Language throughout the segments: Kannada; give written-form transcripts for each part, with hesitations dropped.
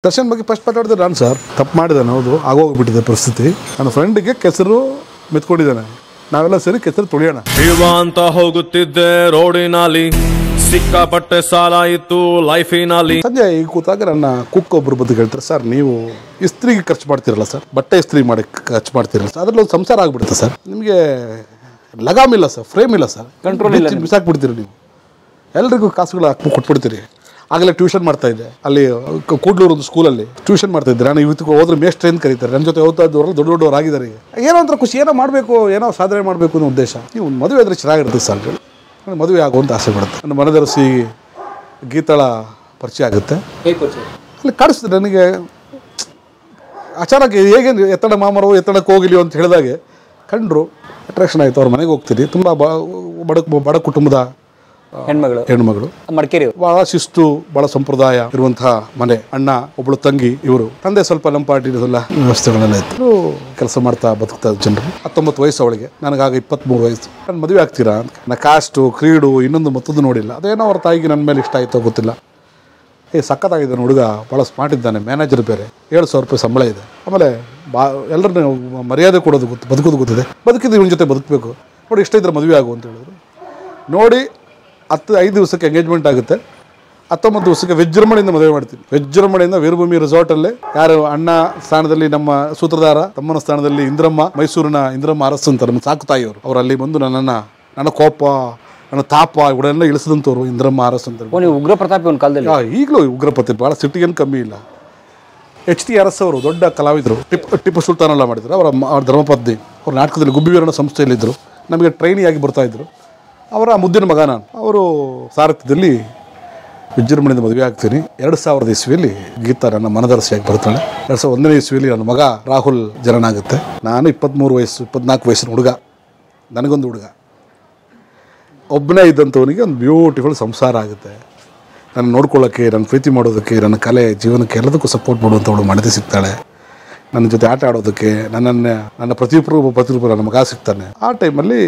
ದರ್ಶನ್ ಬಗ್ಗೆ ಫಸ್ಟ್ ಮಾತಾಡಿದ್ರೆ ನಾನು ಸರ್ ತಪ್ಪು ಮಾಡಿದ್ದಾನೆ, ಹೌದು ಆಗೋಗ್ಬಿಟ್ಟಿದೆ ಪರಿಸ್ಥಿತಿ. ನನ್ನ ಫ್ರೆಂಡಿಗೆ ಕೆಸರು ಮೆತ್ಕೊಂಡಿದ್ದಾನೆ, ನಾವೆಲ್ಲ ಸೇರಿ ಕೆಸರು ತುಳಿಯೋಣ ಅಂತ ಹೋಗುತ್ತಿದ್ದೆ ರೋಡಿನಲ್ಲಿ, ಸಿಕ್ಕಾಪಟ್ಟೆ ಸಾಲ ಇತ್ತು ಲೈಫಿನಲ್ಲಿ. ಸಂಜೆ ಈಗ ಕೂತಾಗ ನನ್ನ ಕುಕ್ ಒಬ್ರು ಬಂದು ಹೇಳ್ತಾರೆ, ಸರ್ ನೀವು ಇಸ್ತ್ರಿಗೆ ಖರ್ಚು ಮಾಡ್ತಿರಲ್ಲ ಸರ್, ಬಟ್ಟೆ ಇಸ್ತ್ರಿ ಮಾಡಿ ಖರ್ಚು ಮಾಡ್ತಿರಲ್ಲ ಸರ್, ಅದ್ರಲ್ಲಿ ಒಂದು ಸಂಸಾರ ಆಗ್ಬಿಡುತ್ತೆ ಸರ್, ನಿಮಗೆ ಲಗಾಮ್ ಇಲ್ಲ ಸರ್, ಫ್ರೇಮ್ ಇಲ್ಲ ಸರ್, ಕಂಟ್ರೋಲ್ ಇಲ್ಲ, ಬಿಸಾಕ್ಬಿಡ್ತೀರಿ ನೀವು, ಎಲ್ರಿಗೂ ಕಾಸುಗಳು ಹಾಕಿ ಕೊಟ್ಬಿಡ್ತೀರಿ. ಆಗಲೇ ಟ್ಯೂಷನ್ ಮಾಡ್ತಾ ಇದ್ದೆ, ಅಲ್ಲಿ ಕೂಡ್ಲೂರು ಒಂದು ಸ್ಕೂಲಲ್ಲಿ ಟ್ಯೂಷನ್ ಮಾಡ್ತಾ ಇದ್ದೆ ನಾನು. ಇವತ್ತಿಗೆ ಹೋದ್ರೆ ಮೇಸ್ಟ್ ಏನು ಕರೀತಾರೆ, ನನ್ನ ಜೊತೆ ಓದ್ತಾದವ್ರು ದೊಡ್ಡ ದೊಡ್ಡವ್ರು ಆಗಿದ್ದಾರೆ. ಈಗ ಏನೋ ಒಂಥರ ಖುಷಿ, ಏನೋ ಮಾಡಬೇಕು, ಏನೋ ಸಾಧನೆ ಮಾಡಬೇಕು ಅನ್ನೋ ಉದ್ದೇಶ. ನೀವು ಒಂದು ಮದುವೆ ಆದರೆ ಚೆನ್ನಾಗಿರುತ್ತೆ ಸರ್, ಮದುವೆ ಆಗುವಂತ ಆಸೆ ಬಿಡುತ್ತೆ. ನನ್ನ ಮನದರಸಿ ಗೀತಾಳ ಪರಿಚಯ ಆಗುತ್ತೆ, ಅಲ್ಲಿ ಕಾಣಿಸ್ತದೆ ನನಗೆ ಅಚಾನಕ್. ಹೇಗೆ ಎತ್ತಡ ಮಾಮರು ಎತ್ತಡಕ್ಕೆ ಹೋಗಿಲಿ ಅಂತ ಹೇಳಿದಾಗೆ ಕಂಡ್ರು, ಅಟ್ರಾಕ್ಷನ್ ಆಯಿತು. ಅವ್ರ ಮನೆಗೆ ಹೋಗ್ತೀನಿ, ತುಂಬ ಬಡ ಕುಟುಂಬದ ಹೆಣ್ಮಗಳು, ಮಡಿಕೇರಿ, ಬಹಳ ಶಿಸ್ತು, ಬಹಳ ಸಂಪ್ರದಾಯ ಇರುವಂತಹ ಮನೆ. ಅಣ್ಣ, ಒಬ್ಬಳು ತಂಗಿ, ಇವರು ತಂದೆ ಸ್ವಲ್ಪ ನಮ್ಮ ಪಾರ್ಟಿ ಎಲ್ಲ ವ್ಯವಸ್ಥೆಗಳೆಲ್ಲ ಇತ್ತು. ಕೆಲಸ ಮಾಡ್ತಾ ಬದುಕ್ತಾ ಜನರು. 19 ವಯಸ್ಸು ಅವಳಿಗೆ, ನನಗಾಗ 23 ವಯಸ್ಸು. ನಾನು ಮದುವೆ ಆಗ್ತೀರಾ ಅಂತ. ನನ್ನ ಕಾಸ್ಟು, ಕ್ರೀಡು, ಇನ್ನೊಂದು ಮತ್ತೊಂದು ನೋಡಿಲ್ಲ. ಅದೇನೋ ಅವ್ರ ತಾಯಿಗೆ ನನ್ನ ಮೇಲೆ ಇಷ್ಟ ಆಯಿತೋ ಗೊತ್ತಿಲ್ಲ. ಸಖತ್ತಾಗಿದ್ದಾನೆ ಹುಡುಗ, ಭಾಳ ಸ್ಮಾರ್ಟ್ ಇದ್ದಾನೆ, ಮ್ಯಾನೇಜರ್ ಬೇರೆ, 7,000 ರೂಪಾಯಿ ಸಂಬಳ ಇದೆ. ಆಮೇಲೆ ಎಲ್ಲರನ್ನೂ ಮರ್ಯಾದೆ ಕೊಡೋದು ಗೊತ್ತು, ಬದುಕೋದು ಗೊತ್ತಿದೆ. ಬದುಕಿದ್ದು ಇವನ ಜೊತೆ ಬದುಕಬೇಕು ನೋಡಿ, ಇಷ್ಟ ಇದ್ರೆ ಮದುವೆ ಆಗು ಅಂತ ಹೇಳಿದ್ರು. ನೋಡಿ 5 ದಿವಸಕ್ಕೆ ಎಂಗೇಜ್ಮೆಂಟ್ ಆಗುತ್ತೆ, 19 ದಿವಸಕ್ಕೆ ವಿಜೃಂಭಣೆಯಿಂದ ಮದುವೆ ಮಾಡ್ತೀನಿ. ವಿಜೃಂಭಣೆಯಿಂದ ವೀರಭೂಮಿ ರೆಸಾರ್ಟಲ್ಲಿ. ಯಾರು ಅಣ್ಣ ಸ್ಥಾನದಲ್ಲಿ ನಮ್ಮ ಸೂತ್ರಧಾರ, ತಮ್ಮನ ಸ್ಥಾನದಲ್ಲಿ ಇಂದ್ರಮ್ಮ, ಮೈಸೂರಿನ ಇಂದ್ರಮ್ಮ ಅರಸು ಅಂತ ನಮ್ಮ ಸಾಕು ತಾಯಿಯವರು. ಅವರು ಅಲ್ಲಿ ಬಂದು ನನ್ನ ಕೋಪ, ನನ್ನ ತಾಪ ಇವಳೆಲ್ಲ ಇಳಿಸಿದಂಥವ್ರು ಇಂದ್ರಮ್ಮ ಅರಸು ಅಂತ. ಉಗ್ರ ಪ್ರತಾಪಿ ಒಂದು ಕಾಲದಲ್ಲಿ, ಈಗಲೂ ಉಗ್ರ ಪ್ರತಾಪಿ, ಭಾಳ ಸಿಟ್ಟಿಗೇನು ಕಮ್ಮಿ ಇಲ್ಲ. HT ಅರಸ್ ಅವರು ದೊಡ್ಡ ಕಲಾವಿದರು, ಟಿಪ್ಪು ಸುಲ್ತಾನ್ ಎಲ್ಲ ಮಾಡಿದ್ರು. ಅವರ ಧರ್ಮಪತ್ನಿ, ಅವ್ರ ನಾಟಕದಲ್ಲಿ ಗುಬ್ಬಿ ವೀರಣ್ಣ ಸಂಸ್ಥೆಯಲ್ಲಿದ್ದರು, ನಮಗೆ ಟ್ರೈನಿಯಾಗಿ ಬರ್ತಾಯಿದ್ರು. ಅವರ ಮುದ್ದಿನ ಮಗ ನಾನು. ಅವರು ಸಾರಥ್ಯದಲ್ಲಿ ವಿಜೃಂಭಣೆಯಿಂದ ಮದುವೆ ಆಗ್ತೀನಿ. 2000 ಇಸ್ವಿಯಲ್ಲಿ ಗೀತಾ ನನ್ನ ಮನದರ್ಶಿಯಾಗಿ ಬರ್ತಾಳೆ. 2001ನೇ ಇಸ್ವಿಯಲ್ಲಿ ನನ್ನ ಮಗ ರಾಹುಲ್ ಜನನ ಆಗುತ್ತೆ. ನಾನು 23 ವಯಸ್ಸು 24 ವಯಸ್ಸಿನ ಹುಡುಗ. ನನಗೊಂದು ಹುಡುಗ ಒಬ್ಬನೇ ಇದ್ದಂಥವನಿಗೆ ಒಂದು ಬ್ಯೂಟಿಫುಲ್ ಸಂಸಾರ ಆಗುತ್ತೆ. ನನ್ನ ನೋಡ್ಕೊಳ್ಳೋಕ್ಕೆ, ನನ್ನ ಪ್ರೀತಿ ಮಾಡೋದಕ್ಕೆ, ನನ್ನ ಕಲೆ ಜೀವನಕ್ಕೆ ಎಲ್ಲದಕ್ಕೂ ಸಪೋರ್ಟ್ ಮಾಡುವಂಥವಳು ಮನದಿ ಸಿಗ್ತಾಳೆ. ನನ್ನ ಜೊತೆ ಆಟ ಆಡೋದಕ್ಕೆ ನನ್ನ ಪ್ರತಿರೂಪ ನನ್ನ ಮಗ ಸಿಗ್ತಾನೆ. ಆ ಟೈಮಲ್ಲಿ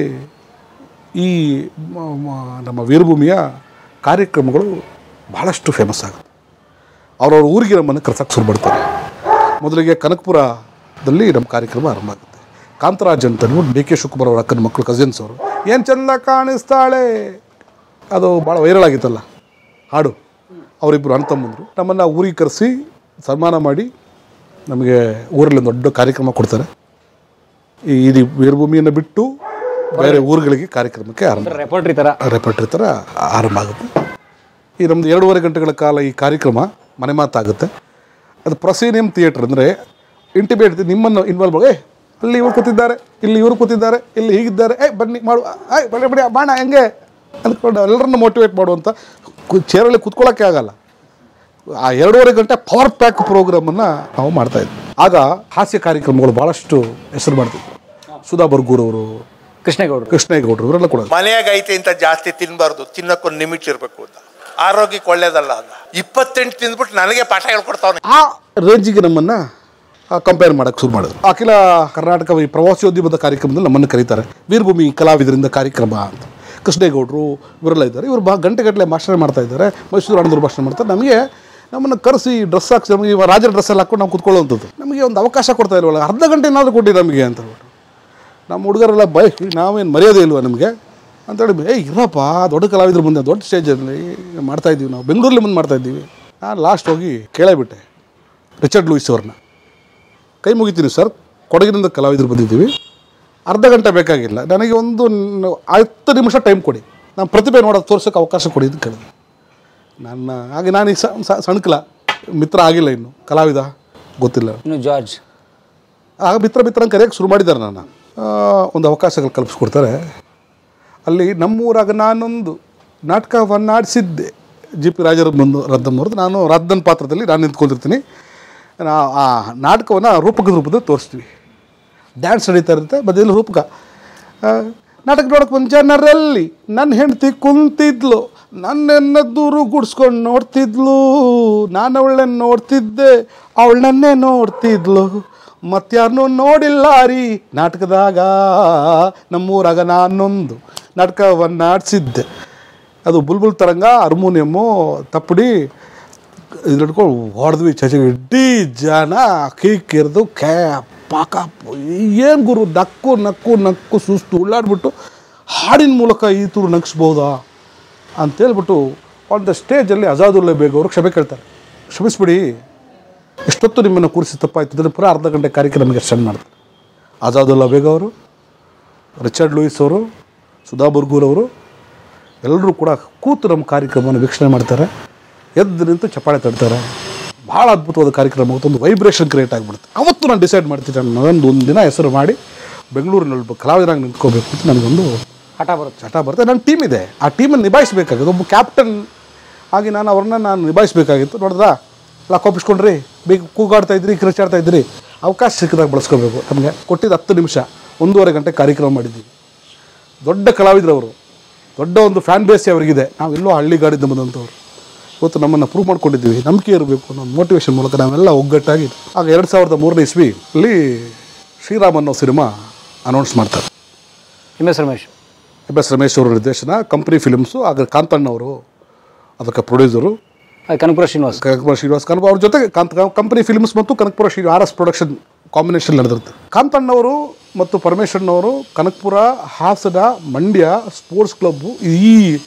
ಈ ನಮ್ಮ ವೀರಭೂಮಿಯ ಕಾರ್ಯಕ್ರಮಗಳು ಭಾಳಷ್ಟು ಫೇಮಸ್ ಆಗುತ್ತೆ. ಅವ್ರವ್ರ ಊರಿಗೆ ನಮ್ಮನ್ನು ಕರ್ಸಕ್ಕೆ ಶುರು ಮಾಡ್ತಾರೆ. ಮೊದಲಿಗೆ ಕನಕಪುರದಲ್ಲಿ ನಮ್ಮ ಕಾರ್ಯಕ್ರಮ ಆರಂಭ ಆಗುತ್ತೆ. ಕಾಂತರಾಜ್ ಅಂತ DK ಶಿವಕುಮಾರ್ ಅವರ ಅಕ್ಕನ ಮಕ್ಕಳು, ಕಸಿನ್ಸ್ ಅವರು. ಏನು ಚೆಂದ ಕಾಣಿಸ್ತಾಳೆ, ಅದು ಭಾಳ ವೈರಲ್ ಆಗಿತ್ತಲ್ಲ ಹಾಡು. ಅವರಿಬ್ಬರು ಅಣ್ಣ ತಮ್ಮಂದರು ನಮ್ಮನ್ನು ಊರಿಗೆ ಕರೆಸಿ ಸನ್ಮಾನ ಮಾಡಿ ನಮಗೆ ಊರಲ್ಲಿ ದೊಡ್ಡ ಕಾರ್ಯಕ್ರಮ ಕೊಡ್ತಾರೆ. ಈ ವೀರಭೂಮಿಯನ್ನು ಬಿಟ್ಟು ಬೇರೆ ಊರುಗಳಿಗೆ ಕಾರ್ಯಕ್ರಮಕ್ಕೆ ರೆಪರ್ಟ್ರಿ ಥರ ಆರಂಭ ಆಗುತ್ತೆ. ಈ ನಮ್ಮದು 2.5 ಗಂಟೆಗಳ ಕಾಲ ಈ ಕಾರ್ಯಕ್ರಮ ಮನೆ ಮಾತಾಗುತ್ತೆ. ಅದು ಪ್ರೊಸೀನಿಯಂ ಥಿಯೇಟ್ರ್ ಅಂದರೆ ಇಂಟಿಮೇಟ್, ನಿಮ್ಮನ್ನು ಇನ್ವಾಲ್ವ್ ಮಾಡಿ, ಅಲ್ಲಿ ಇವರು ಕೂತಿದ್ದಾರೆ, ಇಲ್ಲಿ ಇವರು ಕೂತಿದ್ದಾರೆ, ಇಲ್ಲಿ ಹೀಗಿದ್ದಾರೆ, ಬನ್ನಿ ಮಾಡು, ಬಡಿ ಬಾಣ ಹೆಂಗೆ ಅಂದ್ಕೊಂಡು ಎಲ್ಲರನ್ನು ಮೋಟಿವೇಟ್ ಮಾಡುವಂಥ. ಚೇರಲ್ಲಿ ಕೂತ್ಕೊಳ್ಳೋಕ್ಕೆ ಆಗಲ್ಲ. ಆ 2.5 ಗಂಟೆ ಪವರ್ ಪ್ಯಾಕ್ ಪ್ರೋಗ್ರಾಮನ್ನು ನಾವು ಮಾಡ್ತಾಯಿದ್ವಿ. ಆಗ ಹಾಸ್ಯ ಕಾರ್ಯಕ್ರಮಗಳು ಭಾಳಷ್ಟು ಹೆಸರು ಮಾಡ್ತಿದ್ವಿ. ಸುಧಾ ಬರ್ಗೂರವರು, ಕೃಷ್ಣೇಗೌಡರು ಇವರೆಲ್ಲ ಕೂಡ ಮನೆಯಾಗ ಐತೆ ಅಂತ ಜಾಸ್ತಿ ತಿನ್ಬಾರ್ದು, ತಿನ್ನಕ್ಕೊಂದು ಲಿಮಿಟ್ ಇರಬೇಕು ಅಂತ, ಆರೋಗ್ಯಕ್ಕೆ ಒಳ್ಳೇದಲ್ಲ ಅಂತ 28 ತಿಂದ್ಬಿಟ್ಟು ನನಗೆ ಪಾಠ ಹೇಳ್ಕೊಡ್ತಾವನೆ. ಆ ರೇಂಜಿಗೆ ನಮ್ಮನ್ನು ಕಂಪೇರ್ ಮಾಡೋಕ್ಕೆ ಶುರು ಮಾಡಿದ್ರು. ಅಖಿಲ ಕರ್ನಾಟಕ ಈ ಪ್ರವಾಸೋದ್ಯಮದ ಕಾರ್ಯಕ್ರಮದಲ್ಲಿ ನಮ್ಮನ್ನು ಕರೀತಾರೆ. ವೀರಭೂಮಿ ಕಲಾವಿದರಿಂದ ಕಾರ್ಯಕ್ರಮ ಅಂತ. ಕೃಷ್ಣೇಗೌಡರು ಇವರೆಲ್ಲ ಇದ್ದಾರೆ. ಇವರು ಗಂಟೆಗಟ್ಟಲೆ ಭಾಷಣ ಮಾಡ್ತಾ ಇದ್ದಾರೆ, ಮೈಸೂರು ಅಣ್ಣದವ್ರು ಭಾಷಣ ಮಾಡ್ತಾರೆ. ನಮ್ಮನ್ನು ಕರೆಸಿ ಡ್ರೆಸ್ ಹಾಕ್ಸಿ, ನಮಗೆ ರಾಜರ ಡ್ರೆಸ್ಸಲ್ಲಿ ಹಾಕ್ಕೊಂಡು ನಾವು ಕೂತ್ಕೊಳ್ಳುವಂಥದ್ದು. ನಮಗೆ ಒಂದು ಅವಕಾಶ ಕೊಡ್ತಾ ಇಲ್ವಲ್ಲ, ಅರ್ಧ ಗಂಟೆ ಏನಾದರೂ ಕೊಟ್ಟು ನಮಗೆ ಅಂತ ಹೇಳ್ಬಿಟ್ಟು ನಮ್ಮ ಹುಡುಗರೆಲ್ಲ ನಾವೇನು ಮರ್ಯಾದೆ ಇಲ್ವ ನಮಗೆ ಅಂತೇಳಿ, ಇರಪ್ಪ ದೊಡ್ಡ ಕಲಾವಿದ್ರ ಮುಂದೆ ದೊಡ್ಡ ಸ್ಟೇಜಲ್ಲಿ ಮಾಡ್ತಾಯಿದ್ದೀವಿ, ನಾವು ಬೆಂಗಳೂರಲ್ಲಿ ಮುಂದೆ ಮಾಡ್ತಾಯಿದ್ದೀವಿ. ನಾನು ಲಾಸ್ಟ್ ಹೋಗಿ ಕೇಳೇಬಿಟ್ಟೆ ರಿಚರ್ಡ್ ಲೂಯಿಸ್ ಅವ್ರನ್ನ, ಕೈ ಮುಗಿತೀನಿ ಸರ್, ಕೊಡಗಿನಿಂದ ಕಲಾವಿದರು ಬಂದಿದ್ದೀವಿ, ಅರ್ಧ ಗಂಟೆ ಬೇಕಾಗಿಲ್ಲ, ನನಗೆ ಒಂದು 10 ನಿಮಿಷ ಟೈಮ್ ಕೊಡಿ, ನಾನು ಪ್ರತಿಭೆ ನೋಡೋದು ತೋರ್ಸೋಕ್ಕೆ ಅವಕಾಶ ಕೊಡಿ ಅಂತ ಕೇಳಿದೆ. ಹಾಗೆ ನಾನು ಈ ಸಣ್ಕಲ ಮಿತ್ರ ಆಗಿಲ್ಲ, ಇನ್ನು ಕಲಾವಿದ ಗೊತ್ತಿಲ್ಲ, ಜಾರ್ಜ್ ಆಗ ಮಿತ್ರ ಕರೆಯೋಕ್ಕೆ ಶುರು ಮಾಡಿದ್ದಾರೆ. ನಾನು ಒಂದು ಅವಕಾಶಗಳು ಕಲ್ಪಿಸ್ಕೊಡ್ತಾರೆ. ಅಲ್ಲಿ ನಮ್ಮೂರಾಗ ನಾನೊಂದು ನಾಟಕವನ್ನು ಆಡಿಸಿದ್ದೆ, GP ರಾಜರದ್ದಮ್ಮವ್ರದ್ದು. ನಾನು ರಾಧನ್ ಪಾತ್ರದಲ್ಲಿ ನಾನು ನಿಂತ್ಕೊಂಡಿರ್ತೀನಿ. ಆ ನಾಟಕವನ್ನು ರೂಪದಲ್ಲಿ ತೋರಿಸ್ತೀವಿ. ಡ್ಯಾನ್ಸ್ ನಡೀತಾ ಇರುತ್ತೆ, ಬದಿಯಲ್ಲಿ ರೂಪಕ. ನಾಟಕ ನೋಡೋಕೆ ಒಂದು ಜನರಲ್ಲಿ ನನ್ನ ಹೆಂಡತಿ ಕುಂತಿದ್ಲು, ನನ್ನೆನ್ನ ದೂರು ಗುಡ್ಸ್ಕೊಂಡು ನೋಡ್ತಿದ್ಲು, ನಾನು ಅವಳನ್ನ ನೋಡ್ತಿದ್ದೆ, ಅವಳು ನನ್ನೇ ನೋಡ್ತಿದ್ಲು, ಮತ್ತಾರನ್ನೂ ನೋಡಿಲ್ಲ ರೀ ನಾಟಕದಾಗ, ನಮ್ಮೂರಾಗ ನಾನೊಂದು ನಾಟಕವನ್ನು ಆಡಿಸಿದ್ದೆ. ಅದು ಬುಲ್ಬುಲ್ ತರಂಗ, ಹಾರ್ಮೋನಿಯಮ್ಮು, ತಪ್ಪಡಿ, ಇದ್ರ ಹಿಡ್ಕೊಂಡು ಹೊಡೆದ್ವಿ ಚಚಿ ಇಡೀ ಜನ ಕೀಕಿರ್ದು ಪಾಕ ಏನು ಗುರು ನಕ್ಕು ನಕ್ಕು ನಕ್ಕು ಸುಸ್ತು ಉಳ್ಳಾಡ್ಬಿಟ್ಟು ಹಾಡಿನ ಮೂಲಕ ಈ ತೂರು ನಗಿಸ್ಬೋದಾ ಅಂತೇಳ್ಬಿಟ್ಟು ಆನ್ ದ ಸ್ಟೇಜಲ್ಲಿ ಅಜಾದುಲ್ಲಾ ಬೇಗ್ ಅವರು ಕ್ಷಮೆ ಕೇಳ್ತಾರೆ. ಕ್ಷಮಿಸ್ಬಿಡಿ, ಎಷ್ಟೊತ್ತು ನಿಮ್ಮನ್ನು ಕೂರಿಸಿ ತಪ್ಪಾಯ್ತು ಅಂದರೆ ಪುರ ಅರ್ಧ ಗಂಟೆ ಕಾರ್ಯಕ್ರಮಕ್ಕೆ ಎಕ್ಸ್ಟೆಂಡ್ ಮಾಡ್ತಾರೆ. ಅಜಾದುಲ್ಲಾ ಬೇಗ್ ಅವರು, ರಿಚರ್ಡ್ ಲೂಯಿಸ್ ಅವರು, ಸುಧಾ ಬರ್ಗೂರ್ ಅವರು ಎಲ್ಲರೂ ಕೂಡ ಕೂತು ನಮ್ಮ ಕಾರ್ಯಕ್ರಮವನ್ನು ವೀಕ್ಷಣೆ ಮಾಡ್ತಾರೆ. ಎದ್ದು ನಿಂತು ಚಪ್ಪಾಳೆ ತಡ್ತಾರೆ. ಭಾಳ ಅದ್ಭುತವಾದ ಕಾರ್ಯಕ್ರಮ ಆಗುತ್ತೆ. ಒಂದು ವೈಬ್ರೇಷನ್ ಕ್ರಿಯೇಟ್ ಆಗಿಬಿಡುತ್ತೆ. ಅವತ್ತು ನಾನು ಡಿಸೈಡ್ ಮಾಡ್ತೀನಿ, ನಾನೊಂದು ದಿನ ಹೆಸರು ಮಾಡಿ ಬೆಂಗಳೂರಿನಲ್ಲಿ ಒಬ್ಬ ಕಲಾವಿದನಾಗಿ ನಿಂತ್ಕೋಬೇಕು ಅಂತ ನನಗೊಂದು ಹಠ ಬರುತ್ತೆ. ನನ್ನ ಟೀಮ್ ಇದೆ, ಆ ಟೀಮನ್ನು ನಿಭಾಯಿಸಬೇಕಾಗಿತ್ತು. ಒಬ್ಬ ಕ್ಯಾಪ್ಟನ್ ಆಗಿ ನಾನು ಅವ್ರನ್ನ ನಿಭಾಯಿಸಬೇಕಾಗಿತ್ತು. ನೋಡಿದ್ರಾ ಎಲ್ಲ ಕೋಪಿಸ್ಕೊಂಡ್ರಿ, ಕೂಗಾಡ್ತಾಯಿದ್ರಿ, ಕಿರ್ಚಾಡ್ತಾಯಿದ್ರಿ. ಅವಕಾಶ ಸಿಕ್ಕಿದಾಗ ಬಳಸ್ಕೋಬೇಕು. ನಮಗೆ ಕೊಟ್ಟಿದ್ದು 10 ನಿಮಿಷ, 1.5 ಗಂಟೆ ಕಾರ್ಯಕ್ರಮ ಮಾಡಿದ್ದೀವಿ. ದೊಡ್ಡ ಕಲಾವಿದರು ಅವರು, ದೊಡ್ಡ ಒಂದು ಫ್ಯಾನ್ ಬೇಸ್ ಅವರಿಗಿದೆ. ನಾವೆಲ್ಲೋ ಹಳ್ಳಿಗಾಡಿದ್ದು ಬಂದಂಥವ್ರು. ಇವತ್ತು ನಮ್ಮನ್ನು ಪ್ರೂವ್ ಮಾಡ್ಕೊಂಡಿದ್ದೀವಿ. ನಂಬಿಕೆ ಇರಬೇಕು ಅನ್ನೋ ಮೋಟಿವೇಶನ್ ಮೂಲಕ ನಾವೆಲ್ಲ ಒಗ್ಗಟ್ಟಾಗಿ ಆಗ 2003ನೇ ಇಸ್ವಿಯಲ್ಲಿ ಶ್ರೀರಾಮ್ ಅನ್ನೋ ಸಿನಿಮಾ ಅನೌನ್ಸ್ ಮಾಡ್ತಾರೆ. ಎಂ ಎಸ್ ರಮೇಶ್ ಅವರ ನಿರ್ದೇಶನ, ಕಂಪ್ನಿ ಫಿಲ್ಮ್ಸು. ಆಗ ಕಾಂತಣ್ಣವರು ಅದಕ್ಕೆ ಪ್ರೊಡ್ಯೂಸರು, ಕನಕಪುರ ಶ್ರೀನಿವಾಸ್ ಅವ್ರ ಜೊತೆಗೆ ಕಂಪ್ನಿ ಫಿಲ್ಮ್ಸ್ ಮತ್ತು ಕನಕಪುರ RS ಪ್ರೊಡಕ್ಷನ್ ಕಾಂಬಿನೇಷನ್ ನಡೆದಿರುತ್ತೆ. ಕಾಂತಣ್ಣವರು ಮತ್ತು ಪರಮೇಶ್ವರನವರು ಕನಕಪುರ, ಹಾಸನ, ಮಂಡ್ಯ ಸ್ಪೋರ್ಟ್ಸ್ ಕ್ಲಬ್ಬು ಈ